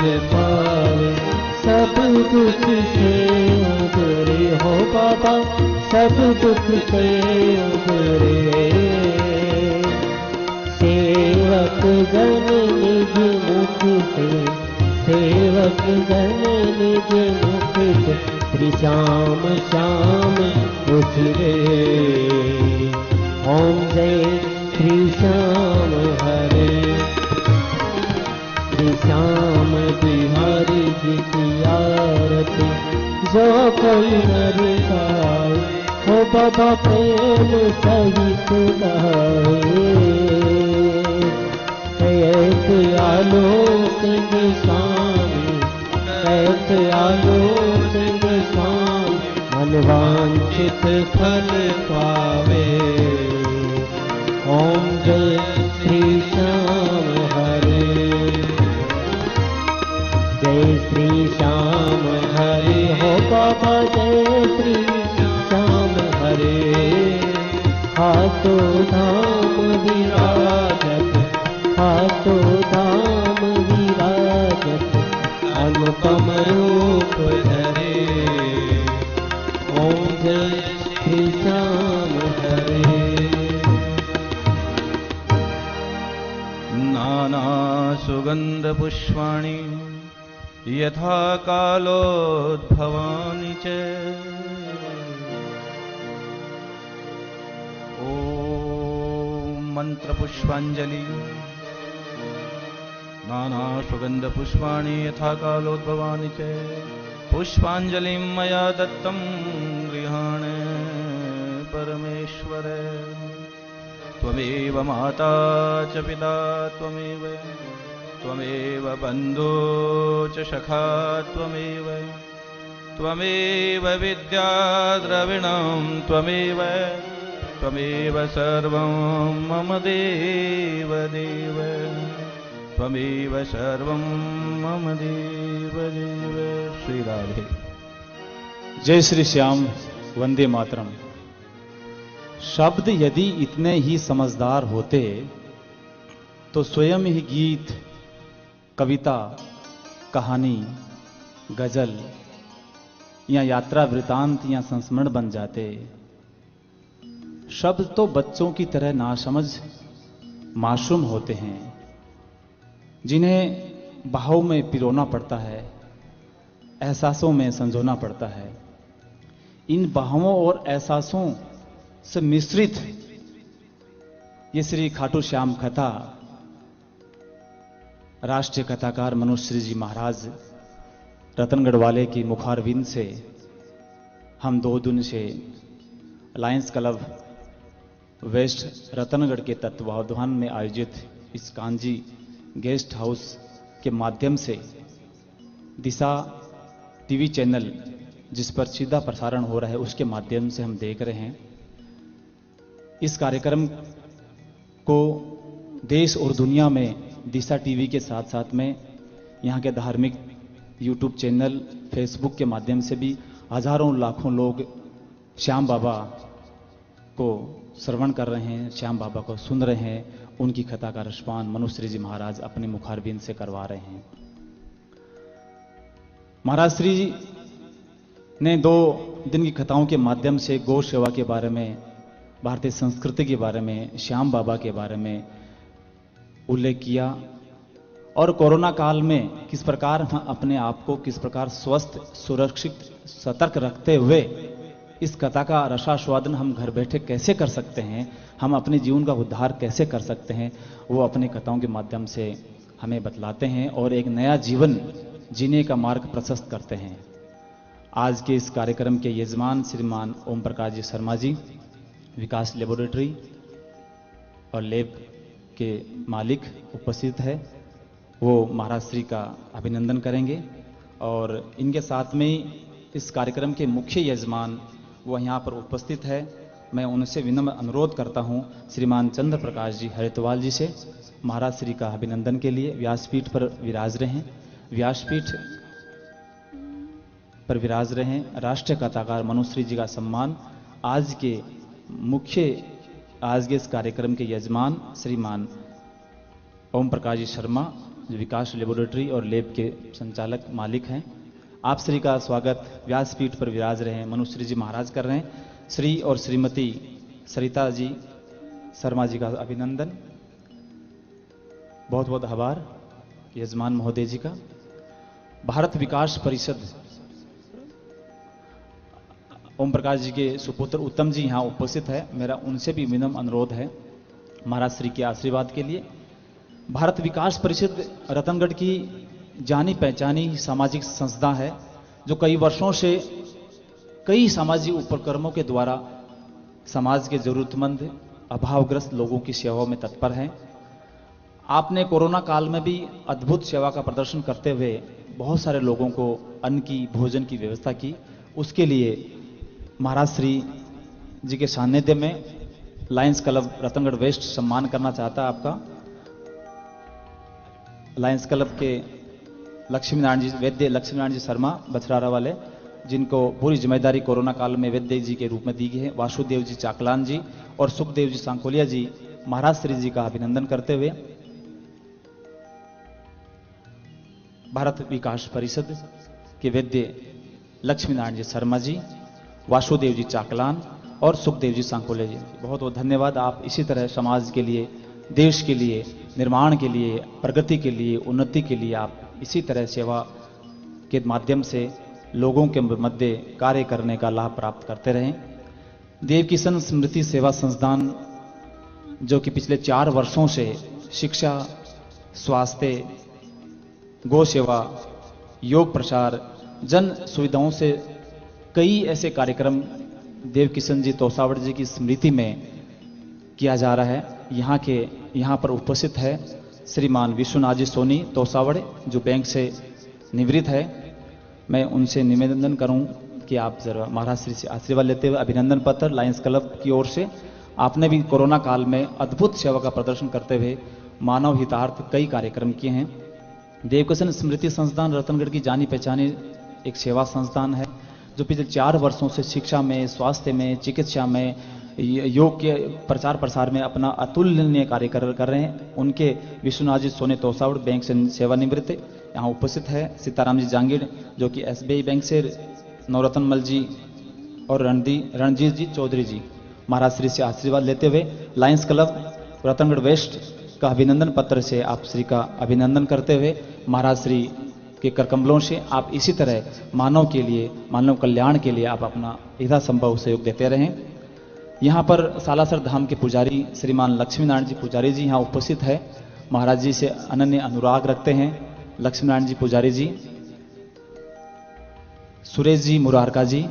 फल पावे, सब दुख से उबरे हो बाबा, सब दुख से उबरे। सेवक गण निज मुख से, सेवक गण निज मुख से, श्री श्याम श्याम उतरे। ओम जय श्री श्याम हरे। श्री श्याम बिहारी जी की आरती जो कोई नर गाए, हो बाबा प्रेम सहित गाए। कैसे आलो सिंह स्वामी, कैसे आलो सिंह स्वामी, मनवांछित फल पावे। ओम जय श्री श्याम हरे। जय श्री श्याम हरे हो बाबा, जय श्री श्याम हरे। हाथों धाम विराजत, हाथों धाम विराजत, अनुपम रूप धरे। ओम जय श्री श्याम हरे। नाना सुगंध पुष्पाणि यथा कालोद्भवानि च। ओम मंत्र पुष्पांजलि। नाना सुगंध पुष्पाणि यथा कालोद्भवानि च, पुष्पांजलिं मया दत्तं गृहाण परमेश्वर। त्वमेव माता च पिता त्वमेव, त्वमेव बन्धो च सखा त्वमेव, त्वमेव विद्या द्रविणं त्वमेव, त्वमेव सर्वं मम देव देव, त्वमेव सर्वं मम देव देव। श्री राधे। जय श्री श्याम, वंदे मातरम। शब्द यदि इतने ही समझदार होते तो स्वयं ही गीत, कविता, कहानी, गजल या यात्रा वृतांत या संस्मरण बन जाते। शब्द तो बच्चों की तरह नासमझ मासूम होते हैं, जिन्हें बहाव में पिरोना पड़ता है, एहसासों में संजोना पड़ता है। इन बहावों और एहसासों से मिश्रित ये श्री खाटू श्याम कथा राष्ट्रीय कथाकार मनोज श्री जी महाराज रतनगढ़ वाले की मुखारविंद से हम 2 दिन से अलायंस क्लब वेस्ट रतनगढ़ के तत्वावधान में आयोजित इस कांजी गेस्ट हाउस के माध्यम से दिशा टीवी चैनल जिस पर सीधा प्रसारण हो रहा है उसके माध्यम से हम देख रहे हैं। इस कार्यक्रम को देश और दुनिया में दिशा टीवी के साथ साथ में यहाँ के धार्मिक यूट्यूब चैनल, फेसबुक के माध्यम से भी हजारों लाखों लोग श्याम बाबा को श्रवण कर रहे हैं, श्याम बाबा को सुन रहे हैं। उनकी कथा का रसपान मनोज श्री जी महाराज अपने मुखारबिंद से करवा रहे हैं। महाराज श्री जी ने 2 दिन की कथाओं के माध्यम से गौ सेवा के बारे में, भारतीय संस्कृति के बारे में, श्याम बाबा के बारे में उल्लेख किया और कोरोना काल में किस प्रकार हम अपने आप को किस प्रकार स्वस्थ, सुरक्षित, सतर्क रखते हुए इस कथा का रसास्वादन हम घर बैठे कैसे कर सकते हैं, हम अपने जीवन का उद्धार कैसे कर सकते हैं, वो अपने कथाओं के माध्यम से हमें बतलाते हैं और एक नया जीवन जीने का मार्ग प्रशस्त करते हैं। आज के इस कार्यक्रम के यजमान श्रीमान ओम प्रकाश जी शर्मा जी, विकास लेबोरेटरी और लैब के मालिक उपस्थित है, वो महाराज श्री का अभिनंदन करेंगे। और इनके साथ में इस कार्यक्रम के मुख्य यजमान वो यहाँ पर उपस्थित है। मैं उनसे विनम्र अनुरोध करता हूँ श्रीमान चंद्र प्रकाश जी हरिद्वाल जी से महाराज श्री का अभिनंदन के लिए व्यासपीठ पर विराज रहे हैं। व्यासपीठ पर विराज रहे हैं। राष्ट्रीय कथाकार मनोज श्री जी का सम्मान आज के इस कार्यक्रम के यजमान श्रीमान ओम प्रकाश जी शर्मा जो विकास लेबोरेटरी और लैब के संचालक मालिक हैं। आप श्री का स्वागत व्यासपीठ पर विराज रहे हैं मनुश्री जी महाराज कर रहे हैं। श्री और श्रीमती सरिता जी शर्मा जी का अभिनंदन, बहुत बहुत आभार यजमान महोदय जी का। भारत विकास परिषद ओम प्रकाश जी के सुपुत्र उत्तम जी यहाँ उपस्थित है। मेरा उनसे भी विनम्र अनुरोध है महाराज श्री के आशीर्वाद के लिए। भारत विकास परिषद रतनगढ़ की जानी पहचानी सामाजिक संस्था है जो कई वर्षों से कई सामाजिक उपक्रमों के द्वारा समाज के जरूरतमंद अभावग्रस्त लोगों की सेवा में तत्पर है। आपने कोरोना काल में भी अद्भुत सेवा का प्रदर्शन करते हुए बहुत सारे लोगों को अन्न की भोजन की व्यवस्था की। उसके लिए महाराज श्री जी के सानिध्य में लायंस क्लब रतनगढ़ वेस्ट सम्मान करना चाहता है आपका। लायंस क्लब के लक्ष्मीनारायण जी वैद्य लक्ष्मीनारायण जी शर्मा बछरारा वाले, जिनको पूरी जिम्मेदारी कोरोना काल में वैद्य जी के रूप में दी गई है, वासुदेव जी चाकलान जी और सुखदेव जी सांकोलिया जी महाराज श्री जी का अभिनंदन करते हुए भारत विकास परिषद के वैद्य लक्ष्मीनारायण जी शर्मा जी, वासुदेव जी चाकलान और सुखदेव जी सांकोलिया जी, बहुत बहुत धन्यवाद। आप इसी तरह समाज के लिए, देश के लिए, निर्माण के लिए, प्रगति के लिए, उन्नति के लिए आप इसी तरह सेवा के माध्यम से लोगों के मध्य कार्य करने का लाभ प्राप्त करते रहें। देवकिशन स्मृति सेवा संस्थान जो कि पिछले 4 वर्षों से शिक्षा, स्वास्थ्य, गौ सेवा, योग प्रचार, जन सुविधाओं से कई ऐसे कार्यक्रम देवकिशन जी तोसावड़ जी की स्मृति में किया जा रहा है। यहाँ पर उपस्थित है श्रीमान विश्वनाथ जी सोनी तोसावड़ जो बैंक से निवृत्त है। मैं उनसे निवेदन करूं कि आप जरा महाराज श्री से आशीर्वाद लेते हुए अभिनंदन पत्र लायंस क्लब की ओर से, आपने भी कोरोना काल में अद्भुत सेवा का प्रदर्शन करते हुए मानव हितार्थ कई कार्यक्रम किए हैं। देवकिशन स्मृति संस्थान रतनगढ़ की जानी पहचानी एक सेवा संस्थान है जो पिछले 4 वर्षों से शिक्षा में, स्वास्थ्य में, चिकित्सा में, योग के प्रचार प्रसार में अपना अतुलनीय कार्य कर रहे हैं। उनके विश्वनाथ जी सोने तोसावड़ बैंक से सेवानिवृत्त यहाँ उपस्थित है। सीताराम जी जांगीर जो कि SBI बैंक से, नवरत्न मल जी और रणजीत जी चौधरी जी महाराज श्री से आशीर्वाद लेते हुए लायंस क्लब रतनगढ़ वेस्ट का अभिनंदन पत्र से आप श्री का अभिनंदन करते हुए महाराज श्री के करकमलों से आप इसी तरह मानव के लिए, मानव कल्याण के लिए आप अपना यथासंभव सहयोग देते रहें। यहाँ पर सालासर धाम के पुजारी श्रीमान लक्ष्मीनारायण जी पुजारी जी यहाँ उपस्थित है। महाराज जी से अनन्य अनुराग रखते हैं लक्ष्मीनारायण जी पुजारी जी, सुरेश जी मुरारका जी,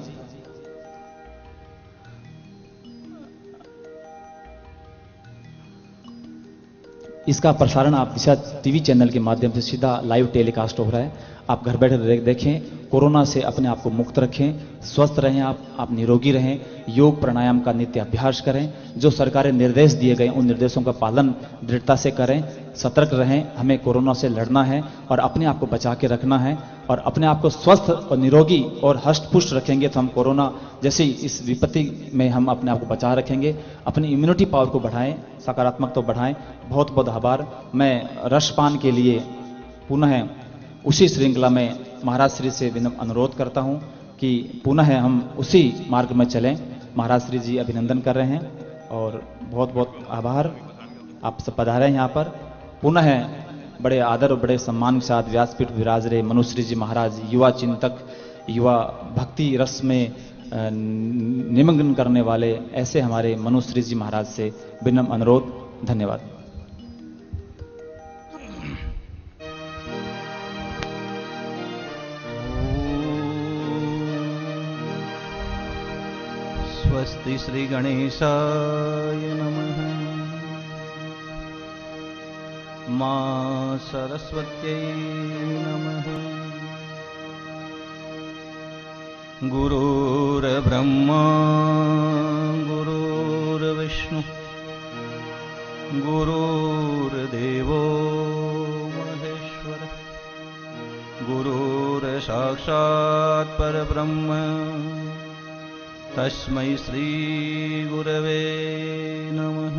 इसका प्रसारण आप दिशा टीवी चैनल के माध्यम से सीधा लाइव टेलीकास्ट हो रहा है। आप घर बैठे देखें, कोरोना से अपने आप को मुक्त रखें, स्वस्थ रहें, आप निरोगी रहें, योग प्राणायाम का नित्य अभ्यास करें, जो सरकारें निर्देश दिए गए उन निर्देशों का पालन दृढ़ता से करें, सतर्क रहें। हमें कोरोना से लड़ना है और अपने आप को बचा के रखना है, और अपने आप को स्वस्थ और निरोगी और हष्ट-पुष्ट रखेंगे तो हम कोरोना जैसी इस विपत्ति में हम अपने आप को बचा रखेंगे। अपनी इम्यूनिटी पावर को बढ़ाएं, सकारात्मक तो बढ़ाएं। बहुत बहुत आभार। मैं रसपान के लिए पुनः उसी श्रृंखला में महाराज श्री से विनम्र अनुरोध करता हूं कि पुनः हम उसी मार्ग में चलें। महाराज श्री जी अभिनंदन कर रहे हैं और बहुत बहुत आभार। आप सब पधारे हैं यहाँ पर। पुनः बड़े आदर और बड़े सम्मान के साथ व्यासपीठ विराज रहे मनुश्री जी महाराज, युवा चिंतक, युवा भक्ति रस में निमग्न करने वाले ऐसे हमारे मनुश्री जी महाराज से विनम्र अनुरोध। धन्यवाद। स्वस्ति श्री गणेशाय नमः। मां सरस्वत्यै नमः। गुरुर्ब्रह्मा गुरुर्विष्णु गुरुर्देवो महेश्वर गुरुर्साक्षात् परब्रह्म तस्मै श्री गुरवे नमः।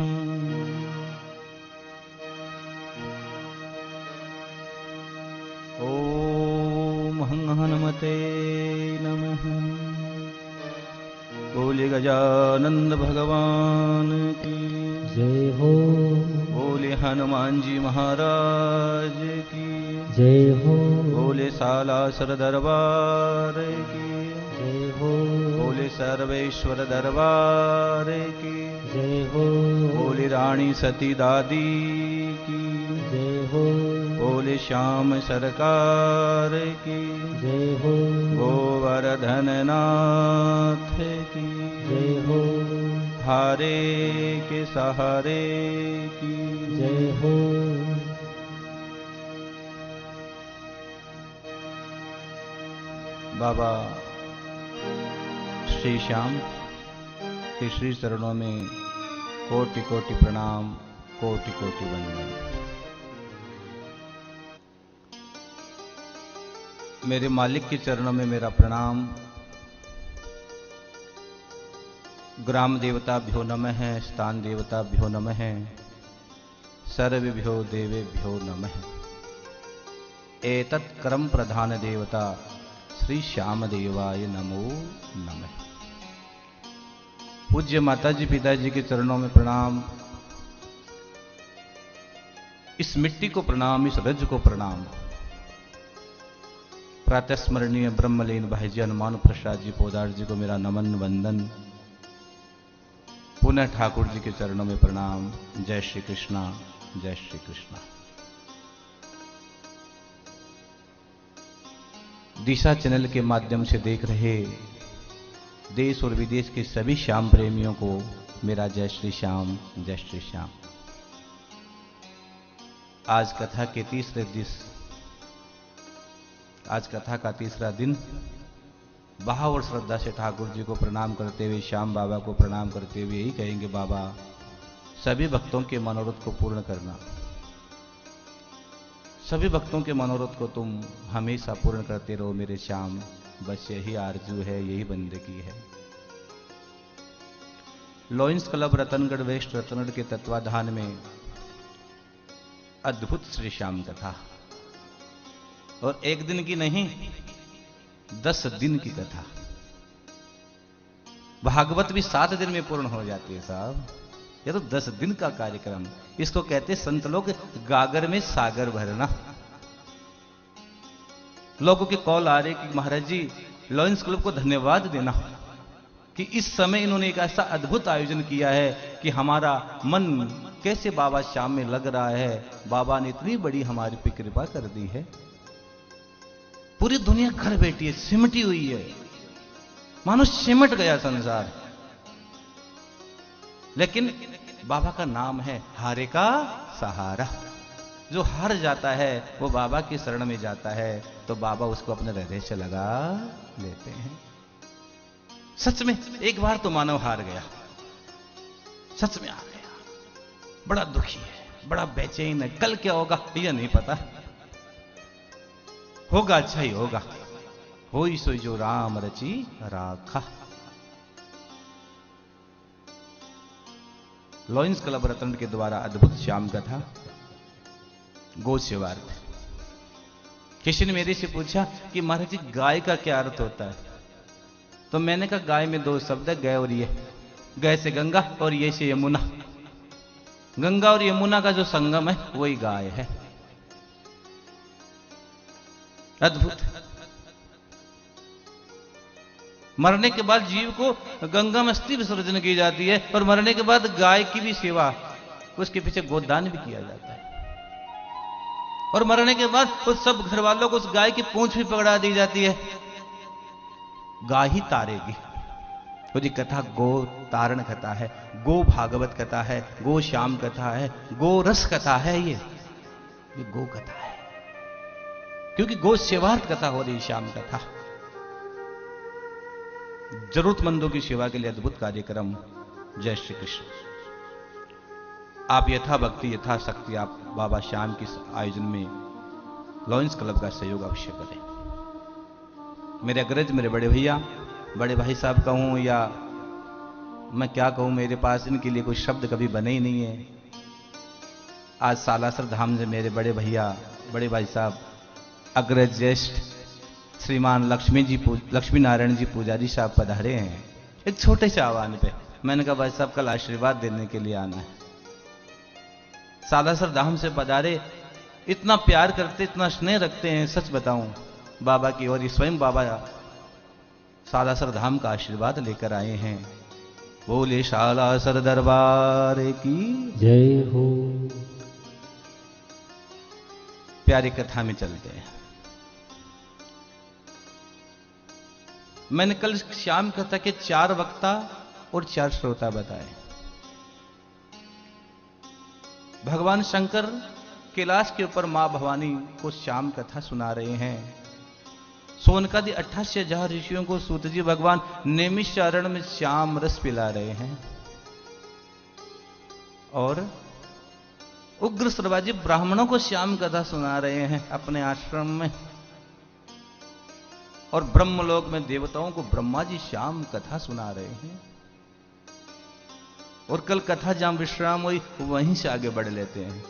माते नमः। बोले गजानंद भगवान की जय हो, बोले हनुमान जी महाराज की जय हो, बोले सालासर दरबार की जय हो, बोले सर्वेश्वर दरबार की जय हो, बोले रानी सती दादी की जय हो, बोले श्याम सरकार की जय हो, गोवर्धन नाथ की जय हो, हारे के सहारे की जय हो। बाबा श्री श्याम के श्री चरणों में कोटि कोटि प्रणाम, कोटि कोटि वंदन। मेरे मालिक के चरणों में मेरा प्रणाम। ग्राम देवताभ्यो नमः, स्थान देवताभ्यो नमः, सर्वेभ्यो देवेभ्यो नमः। एतत् कर्म प्रधान देवता श्री श्याम देवाय नमो नमः। पूज्य माताजी पिताजी के चरणों में प्रणाम। इस मिट्टी को प्रणाम, इस रज को प्रणाम। प्रातस्मरणीय ब्रह्मलीन भाई जी हनुमान प्रसाद जी पोदार जी को मेरा नमन वंदन। पुनः ठाकुर जी के चरणों में प्रणाम। जय श्री कृष्णा, जय श्री कृष्णा। दिशा चैनल के माध्यम से देख रहे देश और विदेश के सभी श्याम प्रेमियों को मेरा जय श्री श्याम, जय श्री श्याम। आज कथा के आज कथा का तीसरा दिन भाव और श्रद्धा से ठाकुर जी को प्रणाम करते हुए, श्याम बाबा को प्रणाम करते हुए यही कहेंगे, बाबा सभी भक्तों के मनोरथ को पूर्ण करना। सभी भक्तों के मनोरथ को तुम हमेशा पूर्ण करते रहो मेरे श्याम। बस यही आरजू है, यही बंदगी है। Lions Club Ratangarh West Ratangarh के तत्वाधान में अद्भुत श्री श्याम कथा, और एक दिन की नहीं 10 दिन की कथा। भागवत भी 7 दिन में पूर्ण हो जाती है साहब। ये तो 10 दिन का कार्यक्रम। इसको कहते संत लोग गागर में सागर भरना। लोगों के कॉल आ रहे कि महाराज जी लॉयंस क्लब को धन्यवाद देना कि इस समय इन्होंने एक ऐसा अद्भुत आयोजन किया है कि हमारा मन कैसे बाबा श्याम में लग रहा है। बाबा ने इतनी बड़ी हमारी पे कृपा कर दी है। पूरी दुनिया घर बैठी है, सिमटी हुई है, मानो सिमट गया संसार। लेकिन बाबा का नाम है हारे का सहारा। जो हार जाता है वो बाबा की शरण में जाता है तो बाबा उसको अपने हृदय से लगा लेते हैं। सच में एक बार तो मानव हार गया, सच में हार गया, बड़ा दुखी है, बड़ा बेचैन है। कल क्या होगा यह नहीं पता। होगा अच्छा ही होगा। होई सोई जो राम रची राखा। लॉयंस क्लब रतन के द्वारा अद्भुत श्याम कथा गो सेवार्थ। किसी ने मेरे से पूछा कि महाराज जी गाय का क्या अर्थ होता है? तो मैंने कहा गाय में 2 शब्द है, गय और ये। गय से गंगा और ये से यमुना। गंगा और यमुना का जो संगम है वही गाय है। अद्भुत। मरने के बाद जीव को गंगा में अस्थि विसर्जन की जाती है, और मरने के बाद गाय की भी सेवा, उसके पीछे गोदान भी किया जाता है। और मरने के बाद उस सब घर वालों को उस गाय की पूंछ भी पकड़ा दी जाती है। गाय ही तारेगी। तो जी कथा गो तारण कथा है, गो भागवत कथा है, गो श्याम कथा है, गो रस कथा है। ये गो कथा है, क्योंकि गो सेवार्थ कथा हो रही श्याम कथा। जरूरतमंदों की सेवा के लिए अद्भुत कार्यक्रम। जय श्री कृष्ण। आप यथा भक्ति यथा शक्ति आप बाबा श्याम के आयोजन में लॉयंस क्लब का सहयोग अवश्य करें। मेरे अग्रज, मेरे बड़े भैया, बड़े भाई साहब कहूं या मैं क्या कहूं, मेरे पास इनके लिए कोई शब्द कभी बने ही नहीं है। आज सालासर धाम से मेरे बड़े भैया, बड़े भाई साहब, अग्रज, ज्येष्ठ श्रीमान लक्ष्मी नारायण जी पुजारी साहब पधारे हैं एक छोटे से आह्वान पे। मैंने कहा भाई साहब कल आशीर्वाद देने के लिए आना है। सालासर धाम से पधारे, इतना प्यार करते, इतना स्नेह रखते हैं, सच बताऊं बाबा की, और ये स्वयं बाबा सालासर धाम का आशीर्वाद लेकर आए हैं। बोले सालासर दरबार की जय हो। प्यारी कथा में चलते हैं। मैंने कल श्याम कथा के 4 वक्ता और 4 श्रोता बताए। भगवान शंकर कैलाश के ऊपर मां भवानी को श्याम कथा सुना रहे हैं। सोनकादि 88,000 ऋषियों को सूत जी भगवान नैमिषारण्य में श्याम रस पिला रहे हैं, और उग्र श्रवाजी ब्राह्मणों को श्याम कथा सुना रहे हैं अपने आश्रम में, और ब्रह्मलोक में देवताओं को ब्रह्मा जी श्याम कथा सुना रहे हैं। और कल कथा जहां विश्राम हुई वहीं से आगे बढ़ लेते हैं।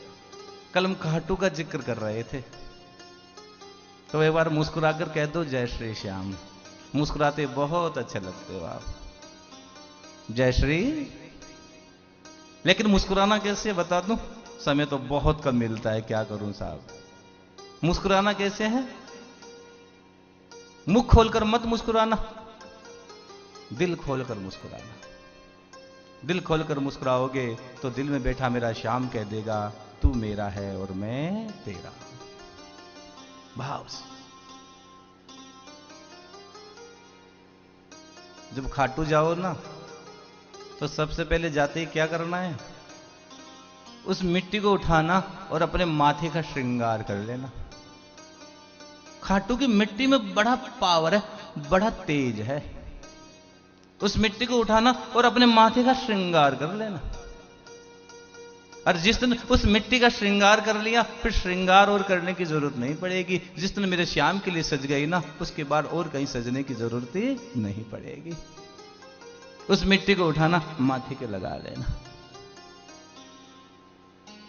कल हम खाटू का जिक्र कर रहे थे, तो एक बार मुस्कुराकर कह दो जय श्री श्याम। मुस्कुराते बहुत अच्छे लगते हो आप, जय श्री। लेकिन मुस्कुराना कैसे बता दूं, समय तो बहुत कम मिलता है, क्या करूं साहब। मुस्कुराना कैसे है? मुख खोलकर मत मुस्कुराना, दिल खोलकर मुस्कुराना। दिल खोलकर मुस्कुराओगे तो दिल में बैठा मेरा श्याम कह देगा तू मेरा है और मैं तेरा। भाव से। जब खाटू जाओ ना तो सबसे पहले जाते ही क्या करना है, उस मिट्टी को उठाना और अपने माथे का श्रृंगार कर लेना। खाटू की मिट्टी में बड़ा पावर है, बड़ा तेज है। उस मिट्टी को उठाना और अपने माथे का श्रृंगार कर लेना। और जिस दिन उस मिट्टी का श्रृंगार कर लिया, फिर श्रृंगार और करने की जरूरत नहीं पड़ेगी। जिस दिन मेरे श्याम के लिए सज गई ना, उसके बाद और कहीं सजने की जरूरत ही नहीं पड़ेगी। उस मिट्टी को उठाना, माथे के लगा लेना।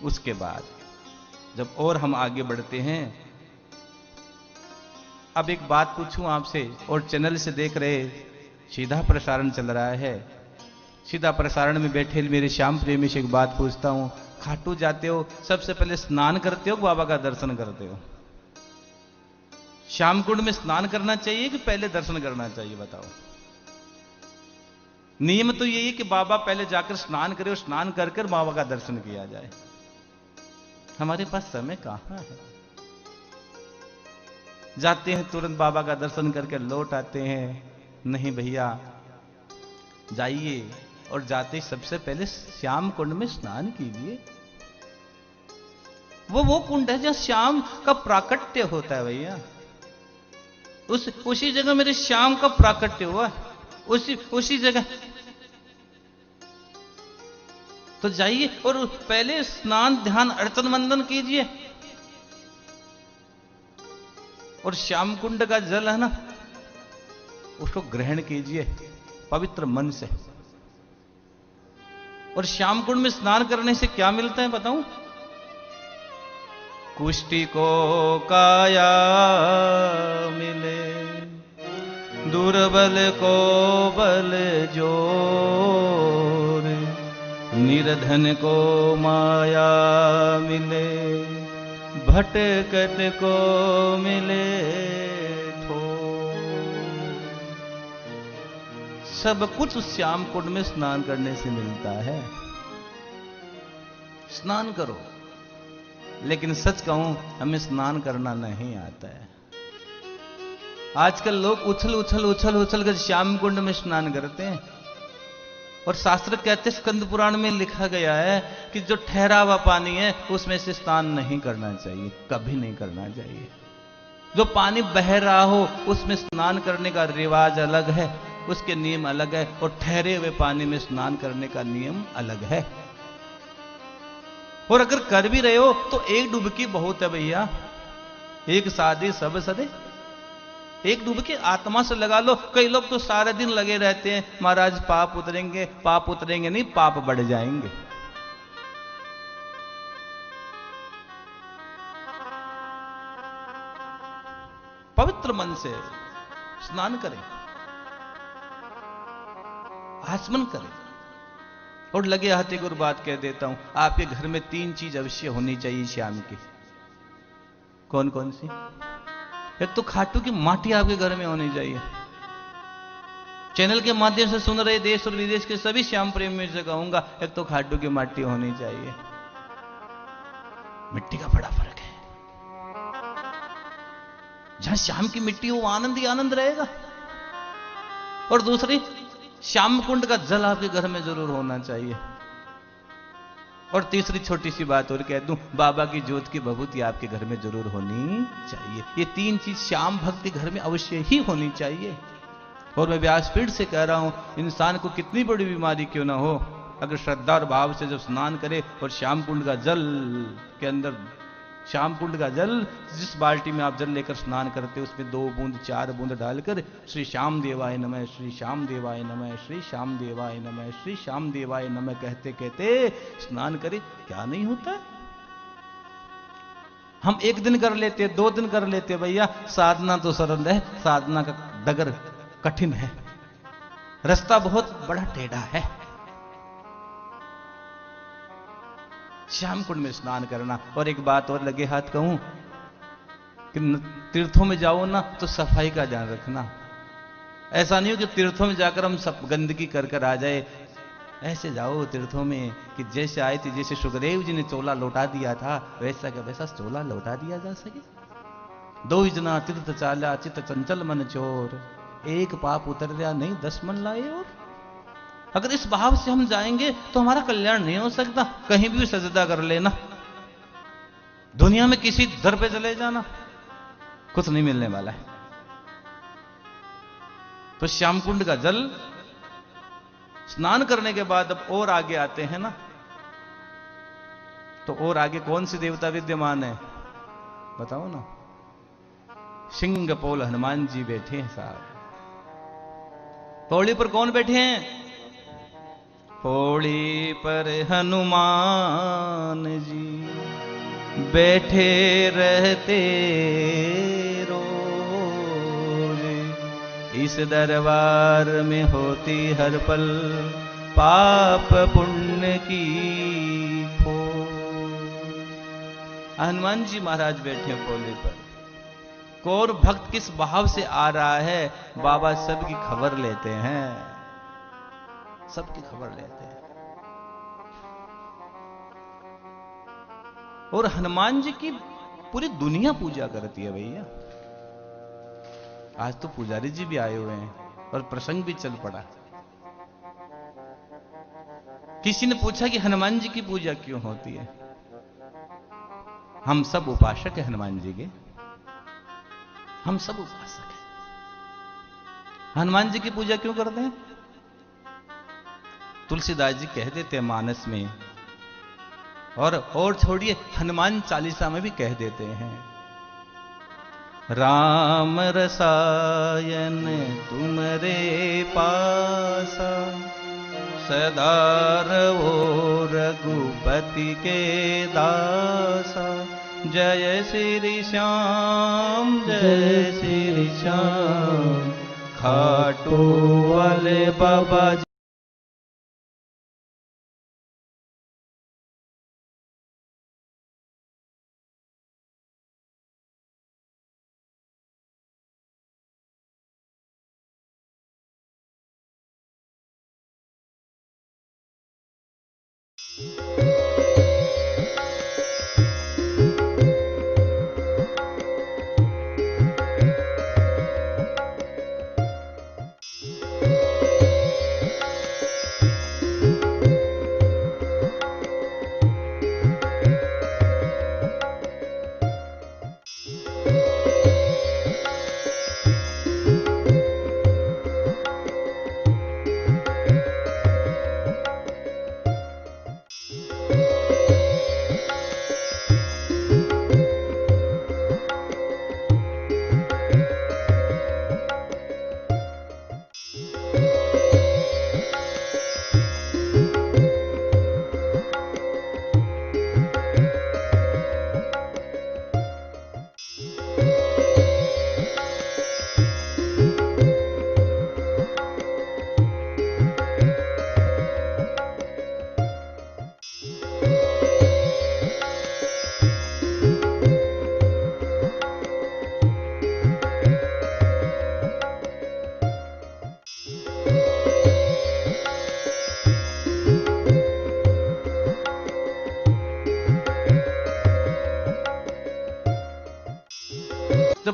उसके बाद जब और हम आगे बढ़ते हैं, अब एक बात पूछूं आपसे, और चैनल से देख रहे, सीधा प्रसारण चल रहा है, सीधा प्रसारण में बैठे मेरे श्याम प्रेमी से एक बात पूछता हूं। खाटू जाते हो, सबसे पहले स्नान करते हो, बाबा का दर्शन करते हो? श्याम कुंड में स्नान करना चाहिए कि पहले दर्शन करना चाहिए, बताओ? नियम तो यही है कि बाबा पहले जाकर स्नान करे और स्नान कर बाबा का दर्शन किया जाए। हमारे पास समय कहां है? जाते हैं तुरंत बाबा का दर्शन करके लौट आते हैं। नहीं भैया, जाइए और जाते सबसे पहले श्याम कुंड में स्नान कीजिए। वो कुंड है जहां श्याम का प्राकट्य होता है भैया। उसी जगह मेरे श्याम का प्राकट्य हुआ, उसी जगह। तो जाइए और पहले स्नान ध्यान अर्चन वंदन कीजिए, और श्याम कुंड का जल है ना, उसको ग्रहण कीजिए पवित्र मन से। और श्याम कुंड में स्नान करने से क्या मिलता है बताऊं? कुष्टि को काया मिले, दुर्बल को बल जोर, निर्धन को माया मिले, भटकत को मिले ठोर। सब कुछ उस श्याम कुंड में स्नान करने से मिलता है। स्नान करो, लेकिन सच कहूं हमें स्नान करना नहीं आता है। आजकल लोग उछल कर श्याम कुंड में स्नान करते हैं, और शास्त्र कहते स्कंद पुराण में लिखा गया है कि जो ठहरा हुआ पानी है उसमें से स्नान नहीं करना चाहिए, कभी नहीं करना चाहिए। जो पानी बह रहा हो उसमें स्नान करने का रिवाज अलग है, उसके नियम अलग है, और ठहरे हुए पानी में स्नान करने का नियम अलग है। और अगर कर भी रहे हो तो एक डुबकी बहुत है भैया, एक साधे सब सदे। एक डुबकी आत्मा से लगा लो। कई लोग तो सारे दिन लगे रहते हैं, महाराज पाप उतरेंगे, पाप उतरेंगे नहीं, पाप बढ़ जाएंगे। पवित्र मन से स्नान करें, आचमन करें। और लगे हाथ एक और बात कह देता हूं, आपके घर में 3 चीज अवश्य होनी चाहिए श्याम की। कौन कौन सी? एक तो खाटू की माटी आपके घर में होनी चाहिए। चैनल के माध्यम से सुन रहे देश और विदेश के सभी श्याम प्रेमियों से कहूंगा, एक तो खाटू की माटी होनी चाहिए। मिट्टी का बड़ा फर्क है। जहां श्याम की मिट्टी हो, आनंद ही आनंद रहेगा। और दूसरी, श्याम कुंड का जल आपके घर में जरूर होना चाहिए। और तीसरी छोटी सी बात और कह दूं, बाबा की ज्योत की भभूति आपके घर में जरूर होनी चाहिए। ये 3 चीज श्याम भक्त के घर में अवश्य ही होनी चाहिए। और मैं व्यासपीठ से कह रहा हूं, इंसान को कितनी बड़ी बीमारी क्यों ना हो, अगर श्रद्धा और भाव से जब स्नान करे और श्याम कुंड का जल के अंदर, श्याम कुंड का जल, जिस बाल्टी में आप जल लेकर स्नान करते हो उसमें 2 बूंद 4 बूंद डालकर श्री श्याम देवाय नमः, श्री श्याम देवाय नमः, श्री श्याम देवाय नमः, श्री श्याम देवाय नमः कहते कहते स्नान करे, क्या नहीं होता? हम 1 दिन कर लेते, 2 दिन कर लेते भैया। साधना तो सरल है, साधना का डगर कठिन है, रास्ता बहुत बड़ा टेढ़ा है। श्याम कुंड में स्नान करना। और एक बात और लगे हाथ कहूं कि तीर्थों में जाओ ना तो सफाई का ध्यान रखना। ऐसा नहीं हो कि तीर्थों में जाकर हम सब गंदगी कर कर आ जाए। ऐसे जाओ तीर्थों में कि जैसे आए थे, जैसे सुखदेव जी ने चोला लौटा दिया था, वैसा का वैसा चोला लौटा दिया जा सके। 2 जना तीर्थ चाला, चित चंचल मन चोर, 1 पाप उतर गया नहीं 10 मन लाए। और अगर इस भाव से हम जाएंगे तो हमारा कल्याण नहीं हो सकता। कहीं भी सजदा कर लेना, दुनिया में किसी दर पे चले जाना, कुछ नहीं मिलने वाला है। तो श्याम कुंड का जल स्नान करने के बाद अब और आगे आते हैं ना, तो और आगे कौन सी देवता विद्यमान है बताओ ना? सिंगपोल हनुमान जी बैठे हैं साहब। पौड़ी पर कौन बैठे हैं? पौड़ी पर हनुमान जी बैठे रहते रोज, इस दरबार में होती हर पल पाप पुण्य की खोज। हनुमान जी महाराज बैठे पौड़ी पर। कौन भक्त किस भाव से आ रहा है, बाबा सबकी खबर लेते हैं, सबकी खबर लेते हैं। और हनुमान जी की पूरी दुनिया पूजा करती है भैया। आज तो पुजारी जी भी आए हुए हैं और प्रसंग भी चल पड़ा। किसी ने पूछा कि हनुमान जी की पूजा क्यों होती है? हम सब उपासक हैं हनुमान जी के, हम सब उपासक हैं। हनुमान जी की पूजा क्यों करते हैं? तुलसीदास जी कह देते हैं मानस में, और छोड़िए हनुमान चालीसा में भी कह देते हैं, राम रसायन तुमरे पासा, सदा रहो रघुपति के दासा। जय श्री श्याम, जय श्री श्याम, खाटू वाले बाबा।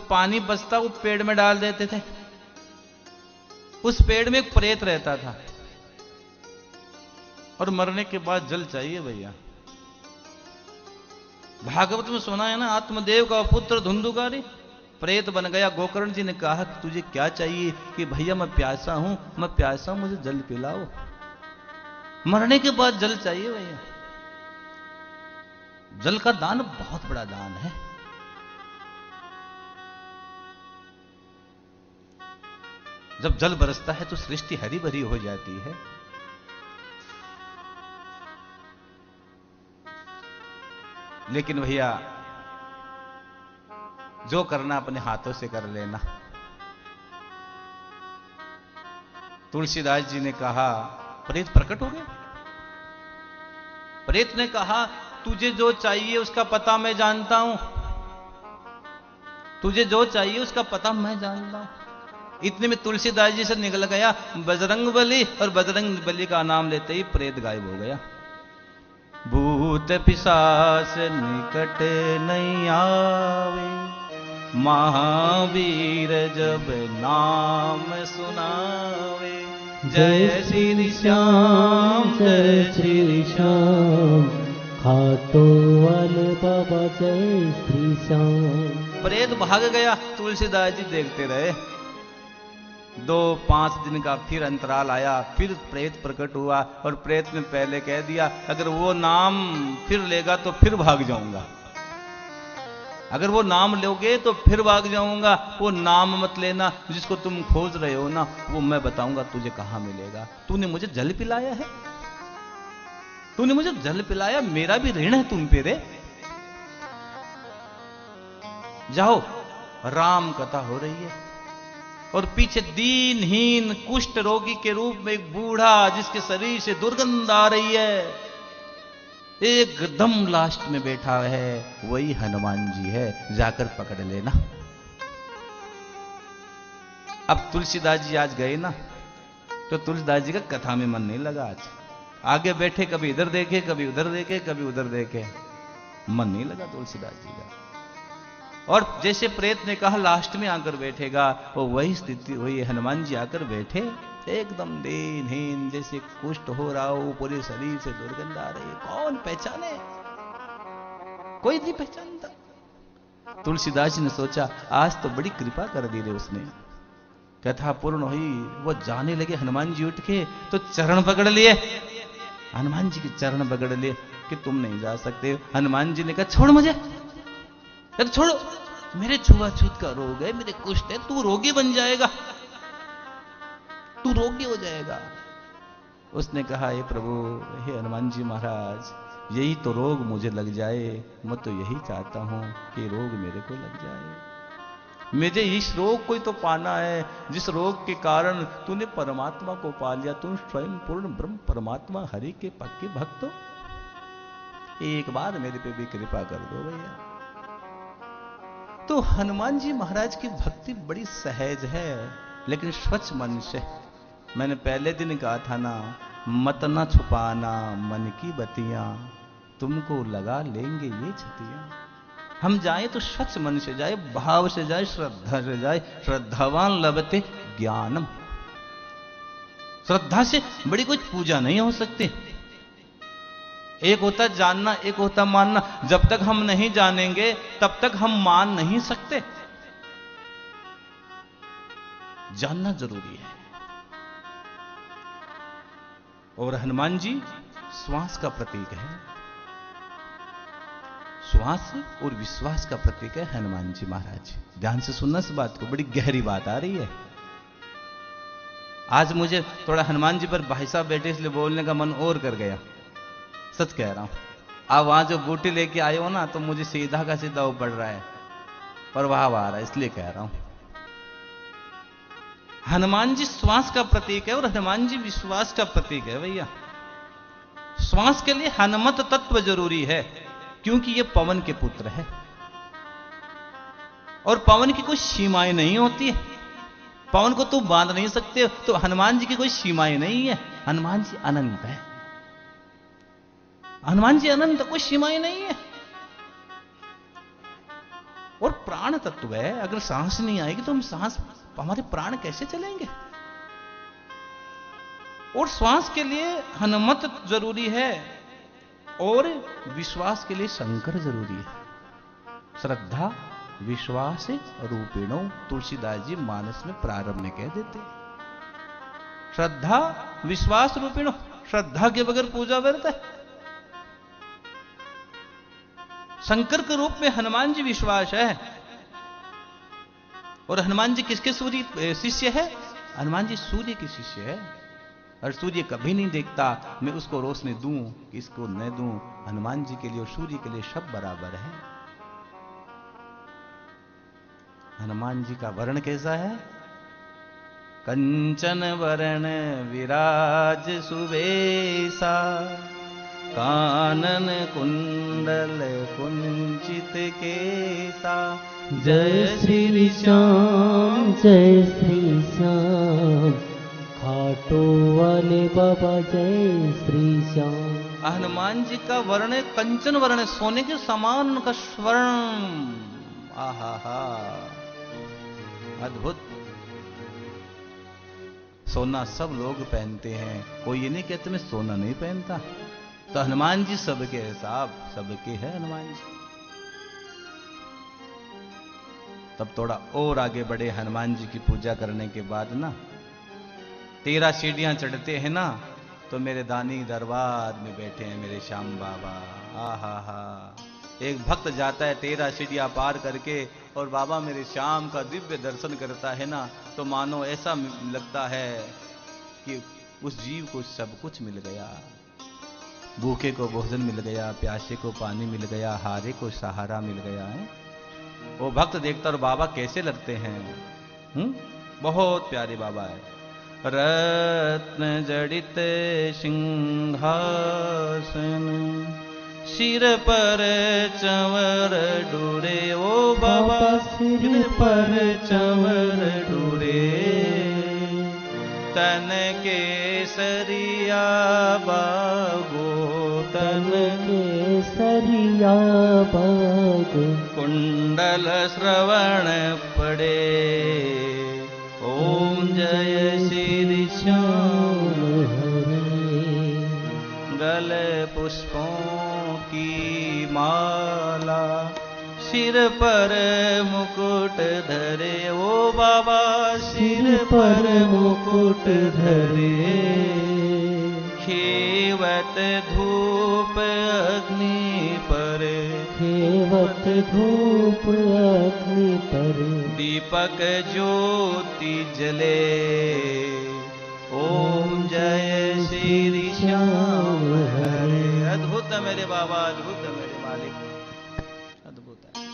पानी बचता वो पेड़ में डाल देते थे। उस पेड़ में एक प्रेत रहता था और मरने के बाद जल चाहिए भैया। भागवत में सुना है ना, आत्मदेव का पुत्र धुंधुकारी प्रेत बन गया। गोकर्ण जी ने कहा कि तुझे क्या चाहिए? कि भैया मैं प्यासा हूं, मुझे जल पिलाओ। मरने के बाद जल चाहिए भैया। जल का दान बहुत बड़ा दान है। जब जल बरसता है तो सृष्टि हरी भरी हो जाती है। लेकिन भैया जो करना अपने हाथों से कर लेना। तुलसीदास जी ने कहा, प्रेत प्रकट हो गया। प्रेत ने कहा, तुझे जो चाहिए उसका पता मैं जानता हूं, तुझे जो चाहिए उसका पता मैं जानता हूं। इतने में तुलसीदास जी से निकल गया बजरंग बली, और बजरंग बली का नाम लेते ही प्रेत गायब हो गया। भूत पिशाच निकट नहीं आवे, महावीर जब नाम सुनावे। जय श्री श्याम, जय श्री श्याम, खातो वाले बाबा जय श्री श्याम। प्रेत भाग गया। तुलसीदास जी देखते रहे। 2-5 दिन का फिर अंतराल आया, फिर प्रेत प्रकट हुआ और प्रेत ने पहले कह दिया, अगर वो नाम फिर लेगा तो फिर भाग जाऊंगा, अगर वो नाम लोगे तो फिर भाग जाऊंगा। वो नाम मत लेना, जिसको तुम खोज रहे हो ना, वो मैं बताऊंगा तुझे कहां मिलेगा। तूने मुझे जल पिलाया है, तूने मुझे जल पिलाया, मेरा भी ऋण है तुम पे रे। जाओ, राम कथा हो रही है और पीछे दीनहीन कुष्ठ रोगी के रूप में एक बूढ़ा, जिसके शरीर से दुर्गंध आ रही है, एकदम लास्ट में बैठा है, वही हनुमान जी है। जाकर पकड़ लेना। अब तुलसीदास जी आज गए ना, तो तुलसीदास जी का कथा में मन नहीं लगा। आज आगे बैठे, कभी इधर देखे, कभी उधर देखे, कभी उधर देखे, मन नहीं लगा तुलसीदास जी का। और जैसे प्रेत ने कहा लास्ट में आकर बैठेगा, वो वही स्थिति, वही हनुमान जी आकर बैठे, एकदम दीनहीन, जैसे कुष्ठ हो रहा हो, पूरे शरीर से दुर्गंध आ रही है। कौन पहचाने? कोई नहीं पहचानता। तुलसीदास जी ने सोचा, आज तो बड़ी कृपा कर दी रे उसने। कथा पूर्ण हुई, वो जाने लगे। हनुमान जी उठ के तो चरण पकड़ लिए, हनुमान जी के चरण पकड़ लिए कि तुम नहीं जा सकते। हनुमान जी ने कहा, छोड़ मुझे, छोड़ो, मेरे छुआछूत का रोग है, मेरे कुष्ठ है, तू रोगी बन जाएगा, तू रोगी हो जाएगा। उसने कहा, हे प्रभु, हे हनुमान जी महाराज, यही तो रोग मुझे लग जाए। मैं तो यही चाहता हूं कि रोग मेरे को लग जाए। मुझे इस रोग को ही तो पाना है, जिस रोग के कारण तूने परमात्मा को पा लिया। तुम स्वयं पूर्ण ब्रह्म परमात्मा हरि के पक्के भक्त हो। एक बार मेरे पे भी कृपा कर दो भैया। तो हनुमान जी महाराज की भक्ति बड़ी सहज है, लेकिन स्वच्छ मन से। मैंने पहले दिन कहा था ना, मत न छुपाना मन की बतियां, तुमको लगा लेंगे ये छतियां। हम जाए तो स्वच्छ मन से जाए, भाव से जाए, श्रद्धा से जाए। श्रद्धावान लभते ज्ञानम। श्रद्धा से बड़ी कोई पूजा नहीं हो सकती। एक होता जानना, एक होता मानना। जब तक हम नहीं जानेंगे तब तक हम मान नहीं सकते। जानना जरूरी है। और हनुमान जी श्वास का प्रतीक है। श्वास और विश्वास का प्रतीक है हनुमान जी महाराज। ध्यान से सुनना इस बात को, बड़ी गहरी बात आ रही है। आज मुझे थोड़ा हनुमान जी पर भाई साहब बैठे इसलिए बोलने का मन और कर गया, सच कह रहा हूं। आप वहां जो बूटी लेके आए हो ना, तो मुझे सीधा का सीधा वो पड़ रहा है, प्रभाव आ रहा है, इसलिए कह रहा हूं। हनुमान जी श्वास का प्रतीक है और हनुमान जी विश्वास का प्रतीक है भैया। श्वास के लिए हनुमत तत्व जरूरी है, क्योंकि ये पवन के पुत्र है और पवन की कोई सीमाएं नहीं होती। पवन को तुम बांध नहीं सकते, तो हनुमान जी की कोई सीमाएं नहीं है। हनुमान जी अनंत है, हनुमान जी अनंत, कोई सीमाएं नहीं है। और प्राण तत्व है, अगर सांस नहीं आएगी तो हम सांस, हमारे प्राण कैसे चलेंगे? और श्वास के लिए हनुमत जरूरी है और विश्वास के लिए शंकर जरूरी है। श्रद्धा विश्वास रूपिणो, तुलसीदास जी मानस में प्रारंभ में कह देते। श्रद्धा विश्वास रूपिणो, श्रद्धा के बगैर पूजा व्यर्थ है। शंकर के रूप में हनुमान जी विश्वास है। और हनुमान जी किसके सूर्य शिष्य है? हनुमान जी सूर्य के शिष्य है। और सूर्य कभी नहीं देखता मैं उसको रोशनी दूं कि इसको न दूं। हनुमान जी के लिए और सूर्य के लिए सब बराबर है। हनुमान जी का वर्ण कैसा है? कंचन वरण विराज सुबेसा, कानन कुंडल कुंचित केसा। जय श्री श्याम जय श्री श्याम, खाटो वाले बाबा जय श्री श्याम। हनुमान जी का वर्ण है कंचन वर्ण, सोने के समान का स्वर्ण। आहा हा, अद्भुत। सोना सब लोग पहनते हैं, कोई ये नहीं कहते मैं सोना नहीं पहनता। तो हनुमान जी सबके हिसाब सबके है हनुमान जी। तब थोड़ा और आगे बढ़े हनुमान जी की पूजा करने के बाद ना, 13 सीढ़ियां चढ़ते हैं ना, तो मेरे दानी दरबार में बैठे हैं मेरे श्याम बाबा। आहा हा, एक भक्त जाता है 13 सीढ़ियां पार करके और बाबा मेरे श्याम का दिव्य दर्शन करता है ना, तो मानो ऐसा लगता है कि उस जीव को सब कुछ मिल गया। भूखे को भोजन मिल गया, प्यासे को पानी मिल गया, हारे को सहारा मिल गया है। वो भक्त देखता और बाबा कैसे लगते हैं? बहुत प्यारे बाबा है। रत्न जड़ित सिंहासन, सिर पर चंवर डूरे। ओ बाबा सिर पर चंवर डूरे, तन केसरिया बागो, तन केसरिया बागो। कुंडल श्रवण पड़े, ओम जय श्री श्याम हरे। गल पुष्पों की माला, सिर पर मुकुट धरे। ओ बाबा सिर पर मुकुट धरे, खेवत धूप अग्नि पर, खेवत धूप अग्नि पर। दीपक ज्योति जले, ओम जय श्री श्याम हरे। अद्भुत है मेरे बाबा, अद्भुत है मेरे मालिक, अद्भुत है।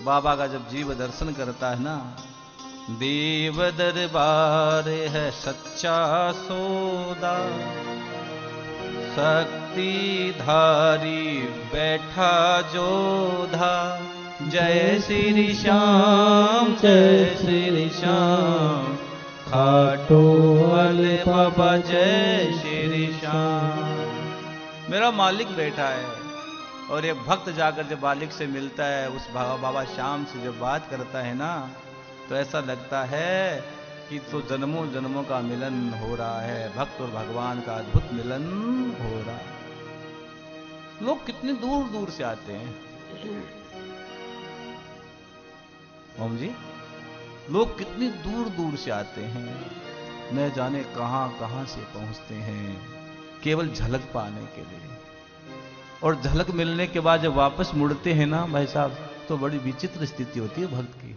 बाबा का जब जीव दर्शन करता है ना, देव दरबार है सच्चा सौदा, शक्ति धारी बैठा जोधा। जय श्री श्याम जय श्री श्याम, खाटो वाले बाबा जय श्री श्याम। मेरा मालिक बैठा है और एक भक्त जाकर जब मालिक से मिलता है, उस बाबा श्याम से जब बात करता है ना, तो ऐसा लगता है कि तो जन्मों जन्मों का मिलन हो रहा है। भक्त और भगवान का अद्भुत मिलन हो रहा है। लोग कितने दूर दूर से आते हैं ओम जी, लोग कितनी दूर दूर से आते हैं, न जाने कहां कहां से पहुंचते हैं केवल झलक पाने के लिए। और झलक मिलने के बाद जब वापस मुड़ते हैं ना भाई साहब, तो बड़ी विचित्र स्थिति होती है भक्त की।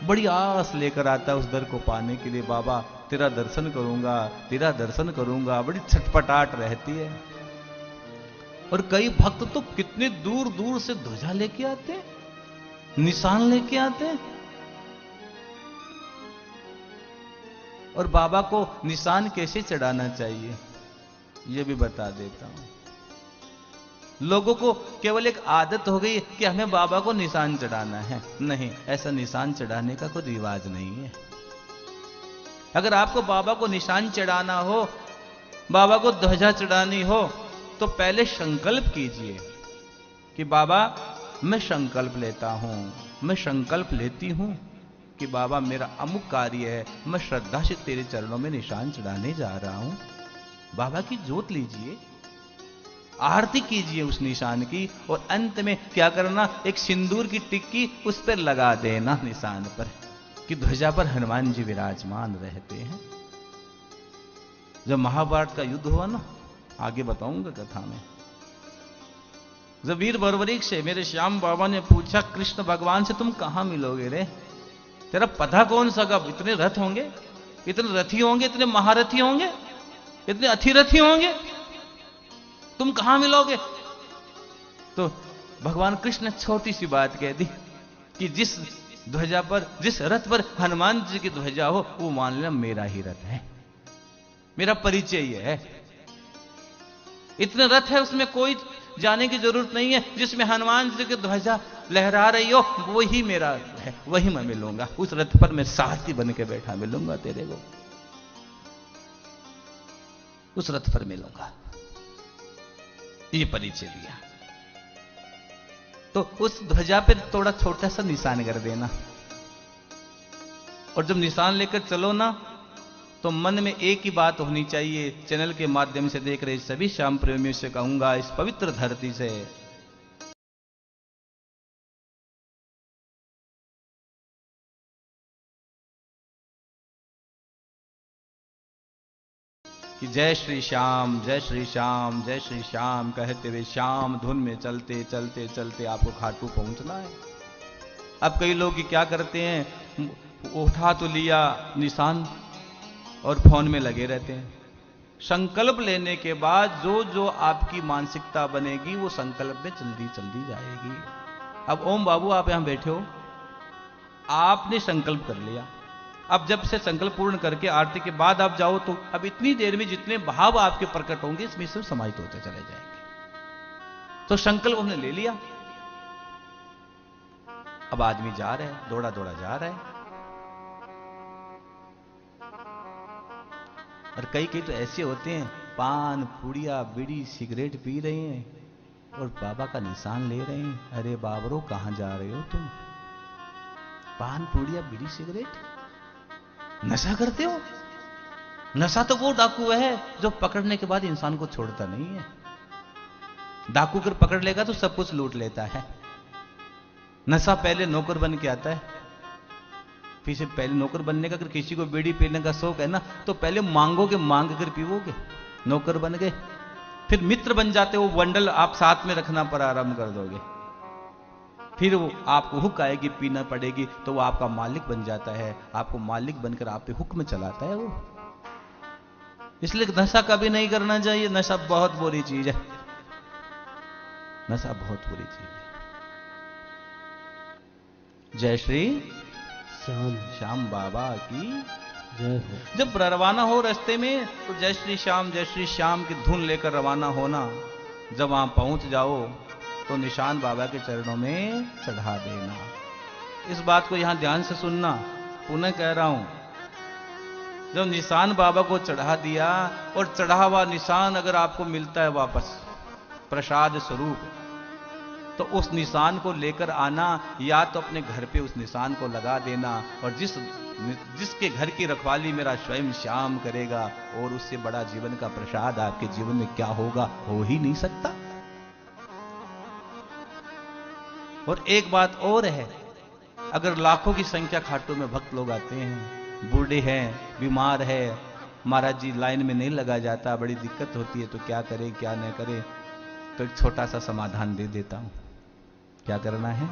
बड़ी आस लेकर आता है उस दर को पाने के लिए, बाबा तेरा दर्शन करूंगा तेरा दर्शन करूंगा, बड़ी छटपटाहट रहती है। और कई भक्त तो कितने दूर दूर से ध्वजा लेके आते हैं, निशान लेके आते हैं। और बाबा को निशान कैसे चढ़ाना चाहिए यह भी बता देता हूं। लोगों को केवल एक आदत हो गई कि हमें बाबा को निशान चढ़ाना है। नहीं, ऐसा निशान चढ़ाने का कोई रिवाज नहीं है। अगर आपको बाबा को निशान चढ़ाना हो, बाबा को ध्वजा चढ़ानी हो, तो पहले संकल्प कीजिए कि बाबा मैं संकल्प लेता हूं, मैं संकल्प लेती हूं कि बाबा मेरा अमुक कार्य है, मैं श्रद्धा से तेरे चरणों में निशान चढ़ाने जा रहा हूं। बाबा की जोत लीजिए, आरती कीजिए उस निशान की, और अंत में क्या करना, एक सिंदूर की टिक्की उस पर लगा देना निशान पर, कि ध्वजा पर हनुमान जी विराजमान रहते हैं। जब महाभारत का युद्ध हुआ ना, आगे बताऊंगा कथा में, जब वीर बर्बरीक से मेरे श्याम बाबा ने पूछा कृष्ण भगवान से तुम कहां मिलोगे रे, तेरा पता कौन सा, कब इतने रथ होंगे, इतने रथी होंगे, इतने महारथी होंगे, इतने अथिरथी होंगे, तुम कहां मिलोगे? तो भगवान कृष्ण ने छोटी सी बात कह दी कि जिस ध्वजा पर, जिस रथ पर हनुमान जी की ध्वजा हो, वो मान लेना मेरा ही रथ है, मेरा परिचय ये है। इतने रथ है, उसमें कोई जाने की जरूरत नहीं है, जिसमें हनुमान जी की ध्वजा लहरा रही हो वही मेरा है, वही मैं मिलूंगा, उस रथ पर मैं सारथी बन के बैठा मिलूंगा तेरे को, उस रथ पर मिलूंगा। ये परिचय दिया। तो उस ध्वजा पे थोड़ा छोटा सा निशान कर देना, और जब निशान लेकर चलो ना, तो मन में एक ही बात होनी चाहिए। चैनल के माध्यम से देख रहे सभी श्याम प्रेमियों से कहूंगा, इस पवित्र धरती से, कि जय श्री श्याम, जय श्री श्याम, जय श्री श्याम कहते हुए श्याम धुन में चलते चलते चलते आपको खाटू पहुंचना है। अब कई लोग क्या करते हैं, उठा तो लिया निशान और फोन में लगे रहते हैं। संकल्प लेने के बाद जो जो आपकी मानसिकता बनेगी वो संकल्प में चलती चलती जाएगी। अब ओम बाबू आप यहां बैठे हो, आपने संकल्प कर लिया, अब जब से संकल्प पूर्ण करके आरती के बाद आप जाओ, तो अब इतनी देर में जितने भाव आपके प्रकट होंगे इसमें सब समाहित होते चले जाएंगे। तो संकल्प हमने ले लिया, अब आदमी जा रहे हैं, दौड़ा दौड़ा जा रहा है। और कई कई तो ऐसे होते हैं, पान पुड़िया बीड़ी सिगरेट पी रहे हैं और बाबा का निशान ले रहे हैं। अरे बाबरो कहां जा रहे हो तुम? पान पुड़िया बीड़ी सिगरेट नशा करते हो? नशा तो वो डाकू है जो पकड़ने के बाद इंसान को छोड़ता नहीं है। डाकू अगर पकड़ लेगा तो सब कुछ लूट लेता है। नशा पहले नौकर बन के आता है, फिर से पहले नौकर बनने का, अगर किसी को बीड़ी पीने का शौक है ना, तो पहले मांगोगे, मांग कर पीवोगे, नौकर बन गए। फिर मित्र बन जाते, वो बंडल आप साथ में रखना प्रारंभ कर दोगे, फिर वो आपको हुक आएगी, पीना पड़ेगी, तो वो आपका मालिक बन जाता है। आपको मालिक बनकर आप पे हुक्म चलाता है वो। इसलिए नशा कभी नहीं करना चाहिए। नशा बहुत बुरी चीज है, नशा बहुत बुरी चीज है। जय श्री श्याम श्याम बाबा की जय हो। जब रवाना हो रास्ते में, तो जय श्री श्याम की धुन लेकर रवाना होना। जब वहां पहुंच जाओ तो निशान बाबा के चरणों में चढ़ा देना। इस बात को यहां ध्यान से सुनना, पुनः कह रहा हूं। जब निशान बाबा को चढ़ा दिया, और चढ़ा हुआ निशान अगर आपको मिलता है वापस प्रसाद स्वरूप, तो उस निशान को लेकर आना, या तो अपने घर पे उस निशान को लगा देना, और जिसके घर की रखवाली मेरा स्वयं श्याम करेगा, और उससे बड़ा जीवन का प्रसाद आपके जीवन में क्या होगा, हो ही नहीं सकता। और एक बात और है, अगर लाखों की संख्या खाटू में भक्त लोग आते हैं, बूढ़े हैं, बीमार है, महाराज जी लाइन में नहीं लगा जाता, बड़ी दिक्कत होती है, तो क्या करे क्या न करे, तो एक छोटा सा समाधान दे देता हूं। क्या करना है?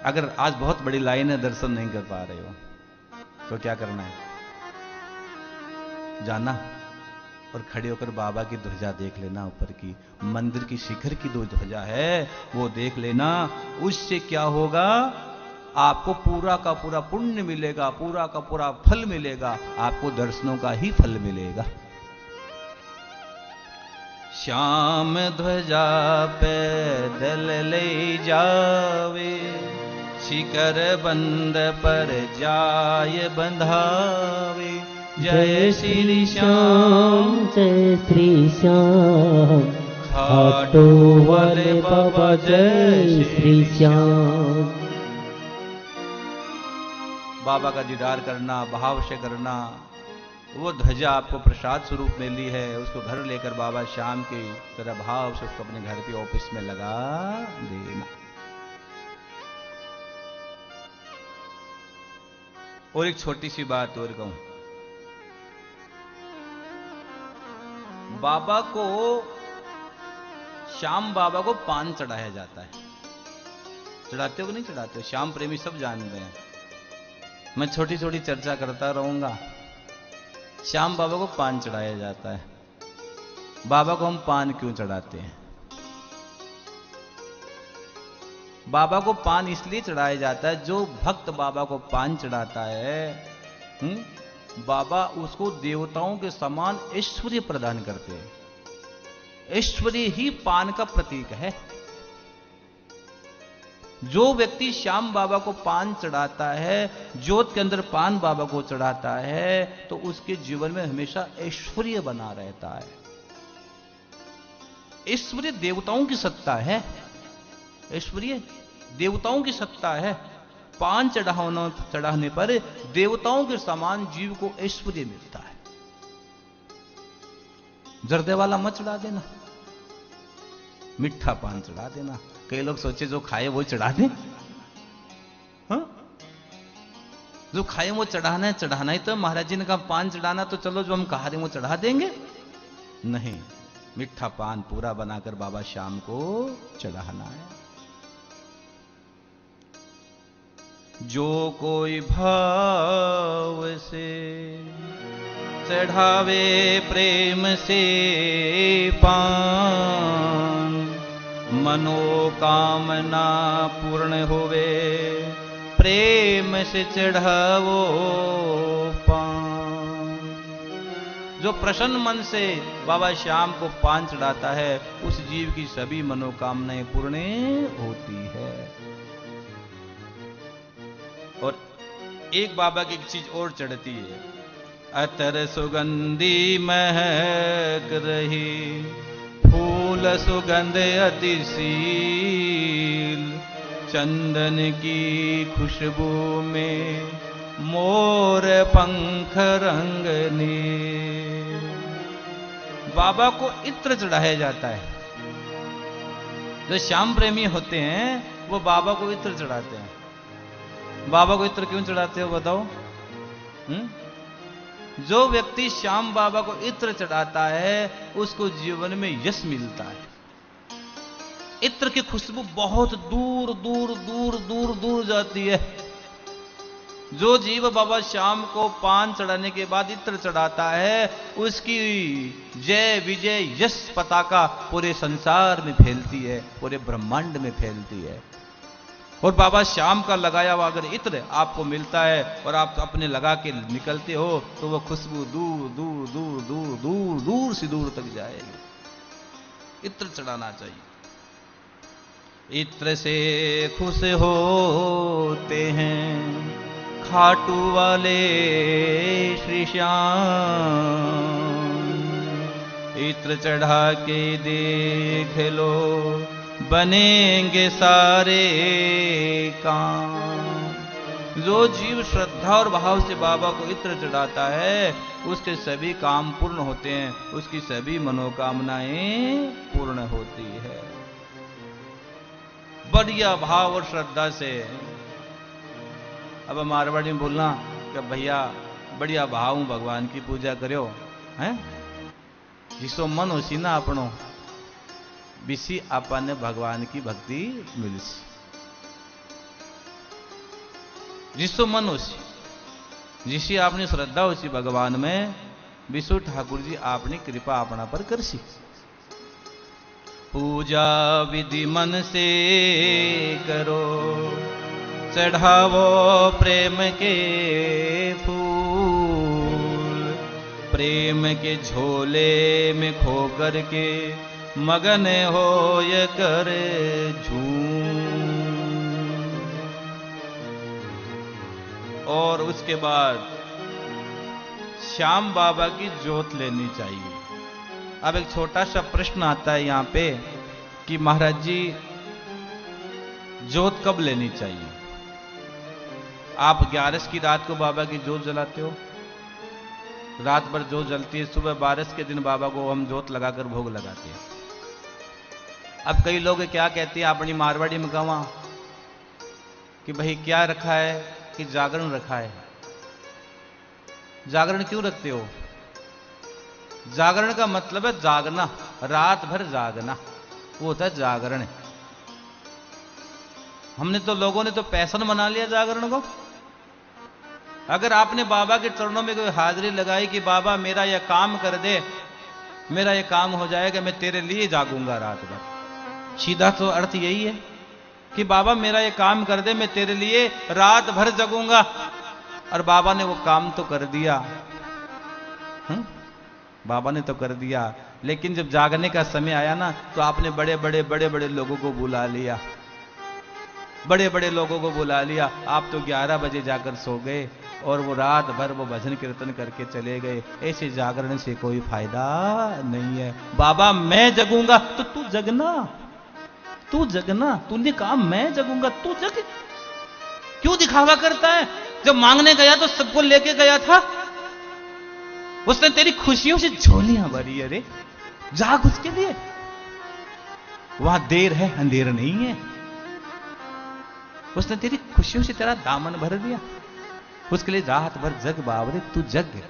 अगर आज बहुत बड़ी लाइन है, दर्शन नहीं कर पा रहे हो, तो क्या करना है? जाना और खड़े होकर बाबा की ध्वजा देख लेना, ऊपर की मंदिर की शिखर की जो ध्वजा है वो देख लेना। उससे क्या होगा, आपको पूरा का पूरा पुण्य मिलेगा, पूरा का पूरा फल मिलेगा, आपको दर्शनों का ही फल मिलेगा। श्याम ध्वजा पैदल ले जावे, शिखर बंद पर जाय बंधावे। जय श्री श्याम, जय श्री श्याम, खाटू वाले बाबा जय श्री श्याम। बाबा का दीदार करना, भाव से करना। वो ध्वजा आपको प्रसाद स्वरूप मिली है, उसको घर लेकर बाबा श्याम की तरह भाव से उसको अपने घर पे ऑफिस में लगा देना। और एक छोटी सी बात और कहूं, बाबा को, श्याम बाबा को पान चढ़ाया जाता है। चढ़ाते हो कि नहीं चढ़ाते हो? श्याम प्रेमी सब जानते हैं, मैं छोटी छोटी चर्चा करता रहूंगा। श्याम बाबा को पान चढ़ाया जाता है। बाबा को हम पान क्यों चढ़ाते हैं? बाबा को पान इसलिए चढ़ाया जाता है, जो भक्त बाबा को पान चढ़ाता है, बाबा उसको देवताओं के समान ऐश्वर्य प्रदान करते हैं। ऐश्वर्य ही पान का प्रतीक है। जो व्यक्ति श्याम बाबा को पान चढ़ाता है, ज्योत के अंदर पान बाबा को चढ़ाता है, तो उसके जीवन में हमेशा ऐश्वर्य बना रहता है। ऐश्वर्य देवताओं की सत्ता है। ऐश्वर्य देवताओं की सत्ता है। पान चढ़ाने पर देवताओं के समान जीव को ऐश्वर्य मिलता है। जर्दे वाला मत चढ़ा देना, मीठा पान चढ़ा देना। कई लोग सोचे जो खाए वो चढ़ा दे। हाँ? जो खाए वो चढ़ाना है, चढ़ाना ही तो महाराज जी ने कहा पान चढ़ाना, तो चलो जो हम कहा रहे वो चढ़ा देंगे। नहीं, मीठा पान पूरा बनाकर बाबा श्याम को चढ़ाना है। जो कोई भाव से चढ़ावे प्रेम से पान, मनोकामना पूर्ण होवे प्रेम से चढ़ावो पान। जो प्रसन्न मन से बाबा श्याम को पान चढ़ाता है, उस जीव की सभी मनोकामनाएं पूर्ण होती है। और एक बाबा की एक चीज और चढ़ती है, अतर सुगंधी महक रही, फूल सुगंध अतिशील, चंदन की खुशबू में मोर पंख रंगने। बाबा को इत्र चढ़ाया जाता है। जो श्याम प्रेमी होते हैं वो बाबा को इत्र चढ़ाते हैं। बाबा को इत्र क्यों चढ़ाते हो बताओ? जो व्यक्ति श्याम बाबा को इत्र चढ़ाता है उसको जीवन में यश मिलता है। इत्र की खुशबू बहुत दूर दूर दूर दूर दूर जाती है। जो जीव बाबा श्याम को पान चढ़ाने के बाद इत्र चढ़ाता है, उसकी जय विजय यश पताका पूरे संसार में फैलती है, पूरे ब्रह्मांड में फैलती है। और बाबा श्याम का लगाया हुआ अगर इत्र आपको मिलता है और आप अपने लगा के निकलते हो, तो वो खुशबू दूर दूर दूर दूर दूर दूर से दूर तक जाएगी। इत्र चढ़ाना चाहिए। इत्र से खुश होते हैं खाटू वाले श्री श्याम। इत्र चढ़ा के देख लो बनेंगे सारे काम। जो जीव श्रद्धा और भाव से बाबा को इत्र चढ़ाता है, उसके सभी काम पूर्ण होते हैं, उसकी सभी मनोकामनाएं पूर्ण होती है। बढ़िया भाव और श्रद्धा से। अब मारवाड़ी में बोलना कि भैया बढ़िया भाव हूं, भगवान की पूजा करो हैं, जिसो मन होसी ना अपनो बिसी आपने भगवान की भक्ति मिलसी। जिसो मन होसी, जिसी आपने श्रद्धा होसी भगवान में, विशु ठाकुर जी आपने कृपा अपना पर करसी। पूजा विधि मन से करो, चढ़ावो प्रेम के फूल। प्रेम के झोले में खो करके मगन हो ये कर झूम। और उसके बाद श्याम बाबा की जोत लेनी चाहिए। अब एक छोटा सा प्रश्न आता है यहां पे कि महाराज जी जोत कब लेनी चाहिए? आप 11 की रात को बाबा की जोत जलाते हो, रात भर जोत जलती है, सुबह 12 के दिन बाबा को हम जोत लगाकर भोग लगाते हैं। अब कई लोग क्या कहते हैं अपनी मारवाड़ी में कहा कि भाई क्या रखा है कि जागरण रखा है। जागरण क्यों रखते हो? जागरण का मतलब है जागना, रात भर जागना, वो होता है जागरण। हमने तो लोगों ने तो पैसन बना लिया जागरण को। अगर आपने बाबा के चरणों में कोई हाजिरी लगाई कि बाबा मेरा यह काम कर दे, मेरा यह काम हो जाएगा, मैं तेरे लिए जागूंगा रात भर, सीधा तो अर्थ यही है कि बाबा मेरा यह काम कर दे, मैं तेरे लिए रात भर जगूंगा। और बाबा ने वो काम तो कर दिया, बाबा ने तो कर दिया, लेकिन जब जागने का समय आया ना तो आपने बड़े बड़े लोगों को बुला लिया, बड़े बड़े लोगों को बुला लिया। आप तो 11 बजे जाकर सो गए और वो रात भर वो भजन कीर्तन करके चले गए। ऐसे जागरण से कोई फायदा नहीं है। बाबा मैं जगूंगा तो तू जगना, तू जगना, तूने कहा मैं जगूंगा, तू जग। क्यों दिखावा करता है? जब मांगने गया तो सबको लेके गया था, उसने तेरी खुशियों से झोलियां भरी। अरे जाग उसके लिए, वहां देर है अंधेर नहीं है। उसने तेरी खुशियों से तेरा दामन भर दिया, उसके लिए रात भर जग बाबरे, तू जग।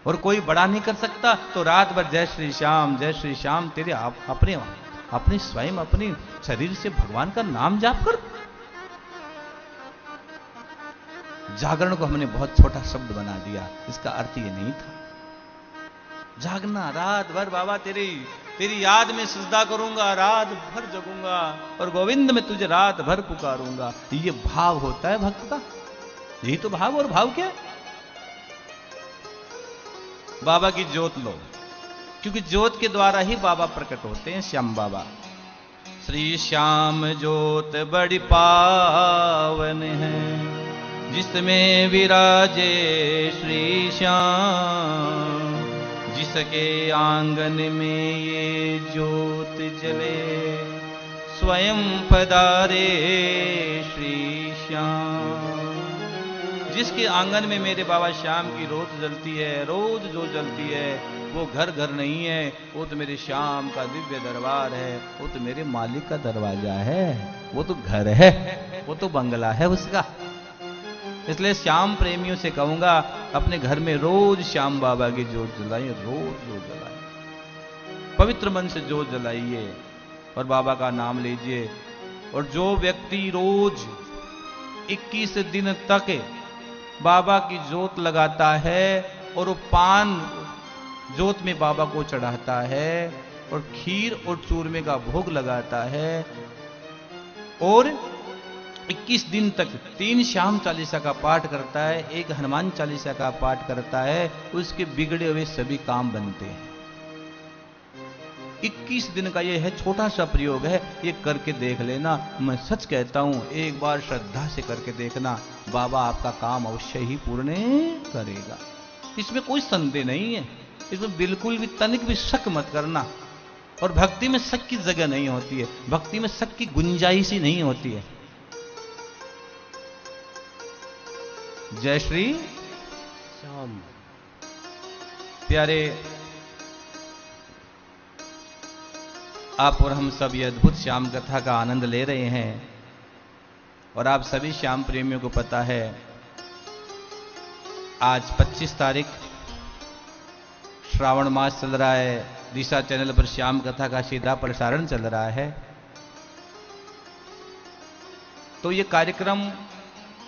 और कोई बड़ा नहीं कर सकता, तो रात भर जय श्री श्याम जय श्री श्याम तेरे अपने स्वयं अपने शरीर से भगवान का नाम जाप कर। जागरण को हमने बहुत छोटा शब्द बना दिया, इसका अर्थ ये नहीं था। जागना, रात भर बाबा तेरी याद में सजदा करूंगा, रात भर जगूंगा और गोविंद में तुझे रात भर पुकारूंगा। ये भाव होता है भक्त का, यही तो भाव। और भाव क्या है? बाबा की जोत लो, क्योंकि जोत के द्वारा ही बाबा प्रकट होते हैं, श्याम बाबा। श्री श्याम जोत बड़ी पावन है, जिसमें विराजे श्री श्याम, जिसके आंगन में ये जोत जले, स्वयं पधारे श्री श्याम। जिसके आंगन में मेरे बाबा श्याम की रोज जलती है, रोज जो जलती है, वो घर घर नहीं है, वो तो मेरे श्याम का दिव्य दरबार है, वो तो मेरे मालिक का दरवाजा है, वो तो घर है, वो तो बंगला है उसका। इसलिए श्याम प्रेमियों से कहूंगा अपने घर में रोज श्याम बाबा की जोत जलाइए, रोज जोत जलाइए, पवित्र मन से जोत जलाइए और बाबा का नाम लीजिए। और जो व्यक्ति रोज 21 दिन तक बाबा की जोत लगाता है और वो पान जोत में बाबा को चढ़ाता है और खीर और चूरमे का भोग लगाता है और 21 दिन तक 3 श्याम चालीसा का पाठ करता है, 1 हनुमान चालीसा का पाठ करता है, उसके बिगड़े हुए सभी काम बनते हैं। 21 दिन का ये है छोटा सा प्रयोग है, ये करके देख लेना। मैं सच कहता हूं, एक बार श्रद्धा से करके देखना, बाबा आपका काम अवश्य ही पूर्ण करेगा। इसमें कोई संदेह नहीं है, इसमें बिल्कुल भी तनिक भी शक मत करना। और भक्ति में शक की जगह नहीं होती है, भक्ति में शक की गुंजाइश ही नहीं होती है। जय श्री श्याम। प्यारे, आप और हम सब ये अद्भुत श्याम कथा का आनंद ले रहे हैं और आप सभी श्याम प्रेमियों को पता है आज 25 तारीख श्रावण मास चल रहा है। दिशा चैनल पर श्याम कथा का सीधा प्रसारण चल रहा है। तो ये कार्यक्रम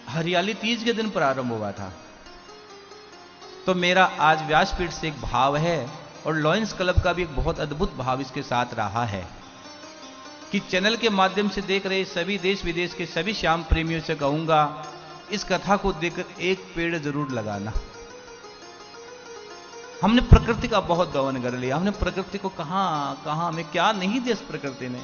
हरियाली तीज के दिन प्रारंभ हुआ था। तो मेरा आज व्यासपीठ से एक भाव है और लॉयंस क्लब का भी एक बहुत अद्भुत भाव इसके साथ रहा है कि चैनल के माध्यम से देख रहे सभी देश विदेश के सभी श्याम प्रेमियों से कहूंगा, इस कथा को देखकर एक पेड़ जरूर लगाना। हमने प्रकृति का बहुत गवन कर लिया, हमने प्रकृति को कहां हमें क्या नहीं दिया इस प्रकृति ने।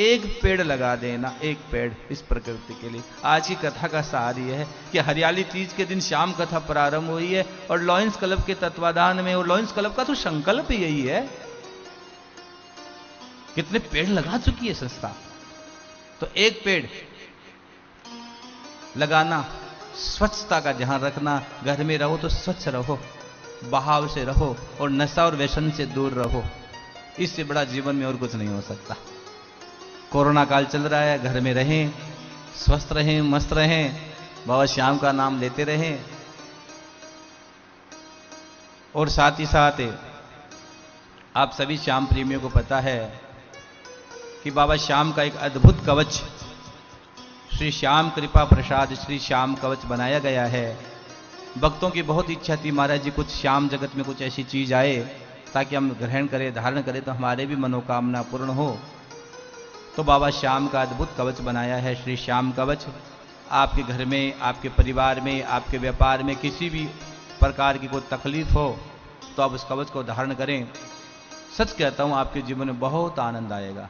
एक पेड़ लगा देना, एक पेड़ इस प्रकृति के लिए। आज की कथा का सार यह है कि हरियाली तीज के दिन श्याम कथा प्रारंभ हुई है और लॉयंस क्लब के तत्वाधान में, और लॉयंस क्लब का तो संकल्प यही है कितने पेड़ लगा चुकी है संस्था। तो एक पेड़ लगाना, स्वच्छता का ध्यान रखना, घर में रहो तो स्वच्छ रहो, बहाव से रहो और नशा और व्यसन से दूर रहो। इससे बड़ा जीवन में और कुछ नहीं हो सकता। कोरोना काल चल रहा है, घर में रहें, स्वस्थ रहें, मस्त रहें, बाबा श्याम का नाम लेते रहें। और साथ ही साथ आप सभी श्याम प्रेमियों को पता है कि बाबा श्याम का एक अद्भुत कवच, श्री श्याम कृपा प्रसाद श्री श्याम कवच बनाया गया है। भक्तों की बहुत इच्छा थी, महाराज जी कुछ श्याम जगत में कुछ ऐसी चीज आए ताकि हम ग्रहण करें, धारण करें, तो हमारे भी मनोकामना पूर्ण हो। तो बाबा श्याम का अद्भुत कवच बनाया है, श्री श्याम कवच। आपके घर में, आपके परिवार में, आपके व्यापार में किसी भी प्रकार की कोई तकलीफ हो तो आप उस कवच को धारण करें। सच कहता हूं, आपके जीवन में बहुत आनंद आएगा।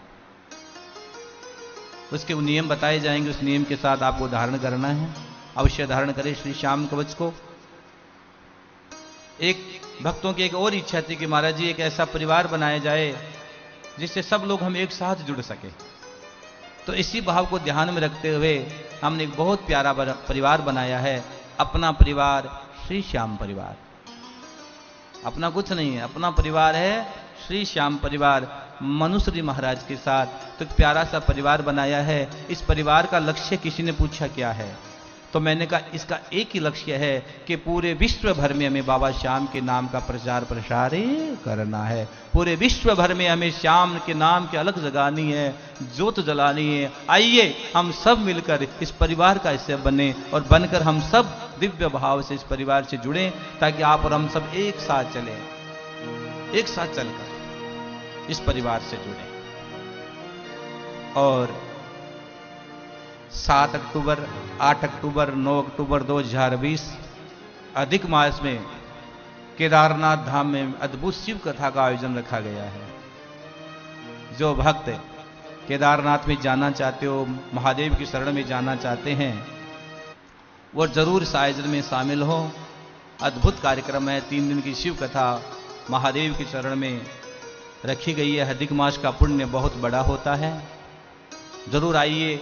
उसके नियम बताए जाएंगे, उस नियम के साथ आपको धारण करना है। अवश्य धारण करें श्री श्याम कवच को। एक भक्तों की एक और इच्छा थी कि महाराज जी एक ऐसा परिवार बनाया जाए जिससे सब लोग हम एक साथ जुड़ सके। तो इसी भाव को ध्यान में रखते हुए हमने एक बहुत प्यारा परिवार बनाया है, अपना परिवार श्री श्याम परिवार। अपना कुछ नहीं है, अपना परिवार है श्री श्याम परिवार, मनुश्री महाराज के साथ। तो एक प्यारा सा परिवार बनाया है। इस परिवार का लक्ष्य किसी ने पूछा क्या है, तो मैंने कहा इसका एक ही लक्ष्य है कि पूरे विश्व भर में हमें बाबा श्याम के नाम का प्रचार प्रसार करना है। पूरे विश्व भर में हमें श्याम के नाम की अलग जगानी है, ज्योत जलानी है। आइए हम सब मिलकर इस परिवार का हिस्सा बने और बनकर हम सब दिव्य भाव से इस परिवार से जुड़ें, ताकि आप और हम सब एक साथ चलें, एक साथ चलकर इस परिवार से जुड़ें। और 7 अक्टूबर, 8 अक्टूबर, 9 अक्टूबर 2020 अधिक मास में केदारनाथ धाम में अद्भुत शिव कथा का आयोजन रखा गया है। जो भक्त केदारनाथ में जाना चाहते हो, महादेव की शरण में जाना चाहते हैं, वो जरूर इस आयोजन में शामिल हो। अद्भुत कार्यक्रम है, 3 दिन की शिव कथा महादेव की शरण में रखी गई है। अधिक मास का पुण्य बहुत बड़ा होता है, जरूर आइए।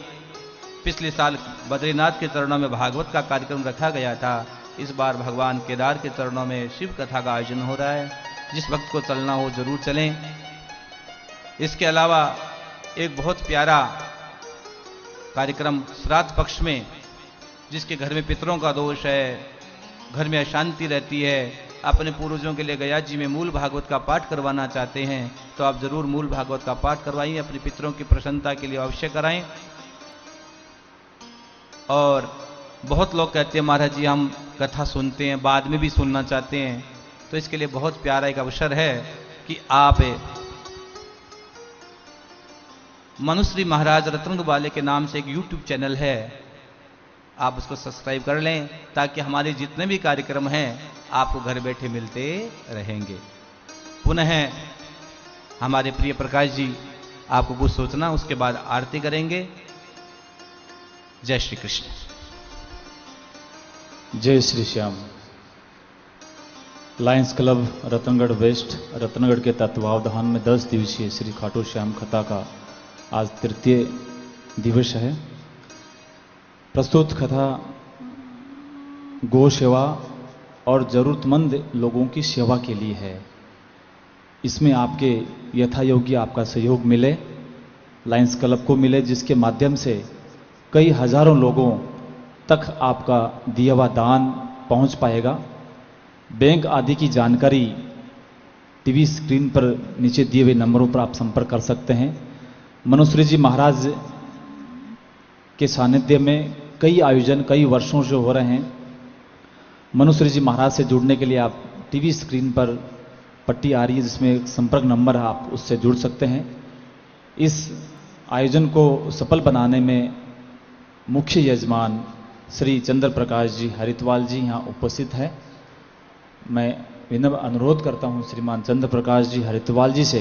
पिछले साल बद्रीनाथ के चरणों में भागवत का कार्यक्रम रखा गया था, इस बार भगवान केदार के चरणों में शिव कथा का आयोजन हो रहा है। जिस वक्त को चलना हो जरूर चलें। इसके अलावा एक बहुत प्यारा कार्यक्रम श्राद्ध पक्ष में, जिसके घर में पितरों का दोष है, घर में अशांति रहती है, अपने पूर्वजों के लिए गया जी में मूल भागवत का पाठ करवाना चाहते हैं, तो आप जरूर मूल भागवत का पाठ करवाइए, अपने पितरों की प्रसन्नता के लिए अवश्य कराएं। और बहुत लोग कहते हैं महाराज जी हम कथा सुनते हैं, बाद में भी सुनना चाहते हैं, तो इसके लिए बहुत प्यारा एक अवसर है कि आप मनुश्री महाराज रत्न वाले के नाम से एक YouTube चैनल है, आप उसको सब्सक्राइब कर लें, ताकि हमारे जितने भी कार्यक्रम हैं आपको घर बैठे मिलते रहेंगे। पुनः हमारे प्रिय प्रकाश जी आपको कुछ सोचना, उसके बाद आरती करेंगे। जय श्री कृष्ण। जय Shri Shyam. Lions Club Ratangarh West, Ratangarh के तत्वावधान में 10 दिवसीय श्री खाटू श्याम कथा का आज 3य दिवस है। प्रस्तुत कथा गौ सेवा और जरूरतमंद लोगों की सेवा के लिए है। इसमें आपके यथायोग्य आपका सहयोग मिले, लायंस क्लब को मिले, जिसके माध्यम से कई हजारों लोगों तक आपका दिया हुआ दान पहुंच पाएगा। बैंक आदि की जानकारी टीवी स्क्रीन पर नीचे दिए हुए नंबरों पर आप संपर्क कर सकते हैं। मनुश्री जी महाराज के सानिध्य में कई आयोजन कई वर्षों से हो रहे हैं। मनुश्री जी महाराज से जुड़ने के लिए आप टीवी स्क्रीन पर पट्टी आ रही है, जिसमें संपर्क नंबर है, आप उससे जुड़ सकते हैं। इस आयोजन को सफल बनाने में मुख्य यजमान श्री चंद्र प्रकाश जी हरिद्वाल जी यहाँ उपस्थित है। मैं विनम्र अनुरोध करता हूँ श्रीमान चंद्र प्रकाश जी हरिद्वाल जी से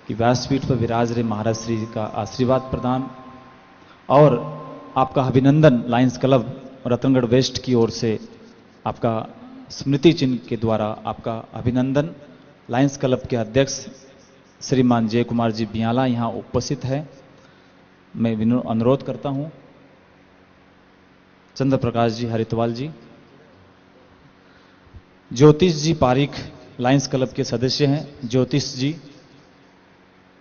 कि व्यासपीठ पर विराज रहे महाराज श्री का आशीर्वाद प्रदान और आपका अभिनंदन लायंस क्लब रतनगढ़ वेस्ट की ओर से आपका स्मृति चिन्ह के द्वारा आपका अभिनंदन। लायंस क्लब के अध्यक्ष श्रीमान जय कुमार जी बियाला यहाँ उपस्थित है। मैं अनुरोध करता हूं चंद्र प्रकाश जी हरिद्वाल जी, ज्योतिष जी पारिक लायंस क्लब के सदस्य हैं, ज्योतिष जी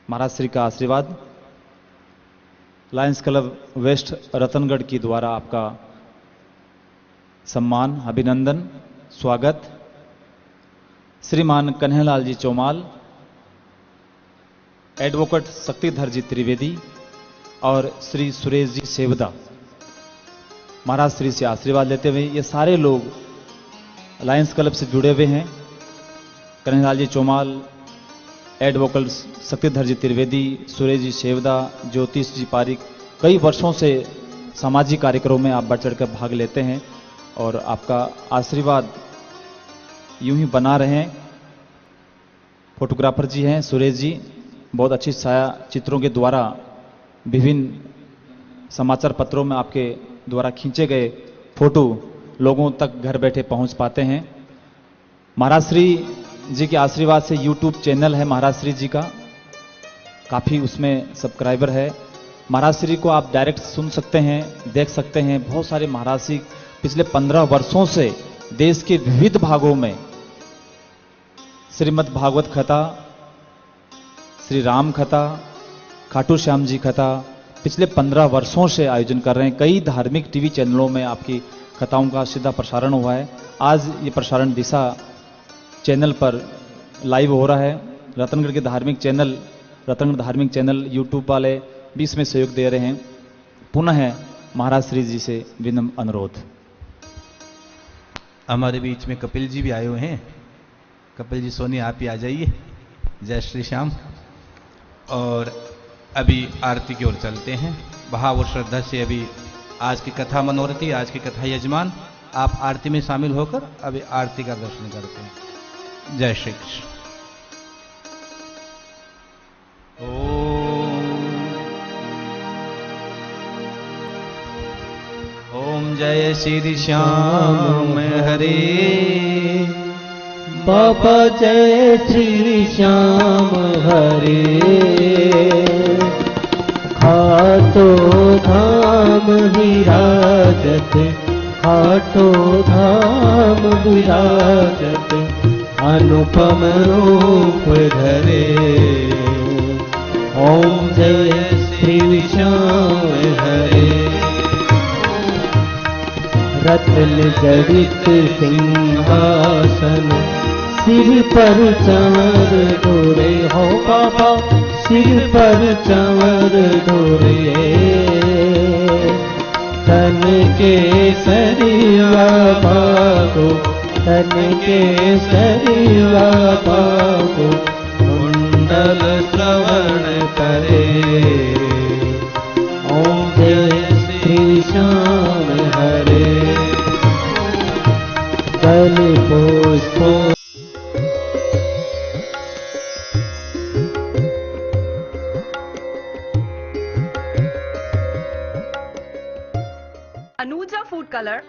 महाराज श्री का आशीर्वाद। लायंस क्लब वेस्ट रतनगढ़ की द्वारा आपका सम्मान, अभिनंदन, स्वागत। श्रीमान कन्हैयालाल जी चौमाल, एडवोकेट शक्तिधर जी त्रिवेदी और श्री सुरेश जी सेवदा महाराज श्री से आशीर्वाद लेते हुए, ये सारे लोग लायंस क्लब से जुड़े हुए हैं। कन्हैयालाल जी चौमाल, एडवोकेट शक्तिधर जी त्रिवेदी, सुरेश जी सेवदा, ज्योतिष जी पारिक, कई वर्षों से सामाजिक कार्यक्रमों में आप बढ़ चढ़कर भाग लेते हैं और आपका आशीर्वाद यूं ही बना रहे। फोटोग्राफर जी हैं सुरेश जी, बहुत अच्छी छाया चित्रों के द्वारा विभिन्न समाचार पत्रों में आपके द्वारा खींचे गए फोटो लोगों तक घर बैठे पहुंच पाते हैं। महाराज श्री जी के आशीर्वाद से YouTube चैनल है महाराज श्री जी का, काफी उसमें सब्सक्राइबर है। महाराज श्री को आप डायरेक्ट सुन सकते हैं, देख सकते हैं। बहुत सारे महाराज श्री पिछले 15 वर्षों से देश के विविध भागों में श्रीमद् भागवत कथा, श्री राम कथा, खाटू श्याम जी कथा पिछले 15 वर्षों से आयोजन कर रहे हैं। कई धार्मिक टीवी चैनलों में आपकी कथाओं का सीधा प्रसारण हुआ है। आज ये प्रसारण दिशा चैनल पर लाइव हो रहा है। रतनगढ़ के धार्मिक चैनल, रतनगढ़ धार्मिक चैनल यूट्यूब वाले भी इसमें सहयोग दे रहे हैं। पुनः महाराज श्री जी से विनम्र अनुरोध। हमारे बीच में कपिल जी भी आए हुए हैं। कपिल जी सोनी आप ही आ जाइए। जय श्री श्याम। और अभी आरती की ओर चलते हैं। भाव और श्रद्धा से अभी आज की कथा मनोरथी, आज की कथा यजमान, आप आरती में शामिल होकर अभी आरती का दर्शन करते हैं। जय श्री कृष्ण। ओम जय श्री श्याम हरे। बाबा जय श्री श्याम हरे। खाटो धाम विराजत, खाटो धाम विराजत, अनुपम रूप धरे। ओम जय श्री श्याम हरे। रत्न जड़ित सिंहासन, सिर पर चंवर डोरे। हो बाबा सिर पर चंवर डोरे। तन के सरिया बाबू, तन के सरिया बाबू, कुंडल श्रवण करे। ओम जय श्री श्याम हरे। कल पुष्पो Anuja Food Color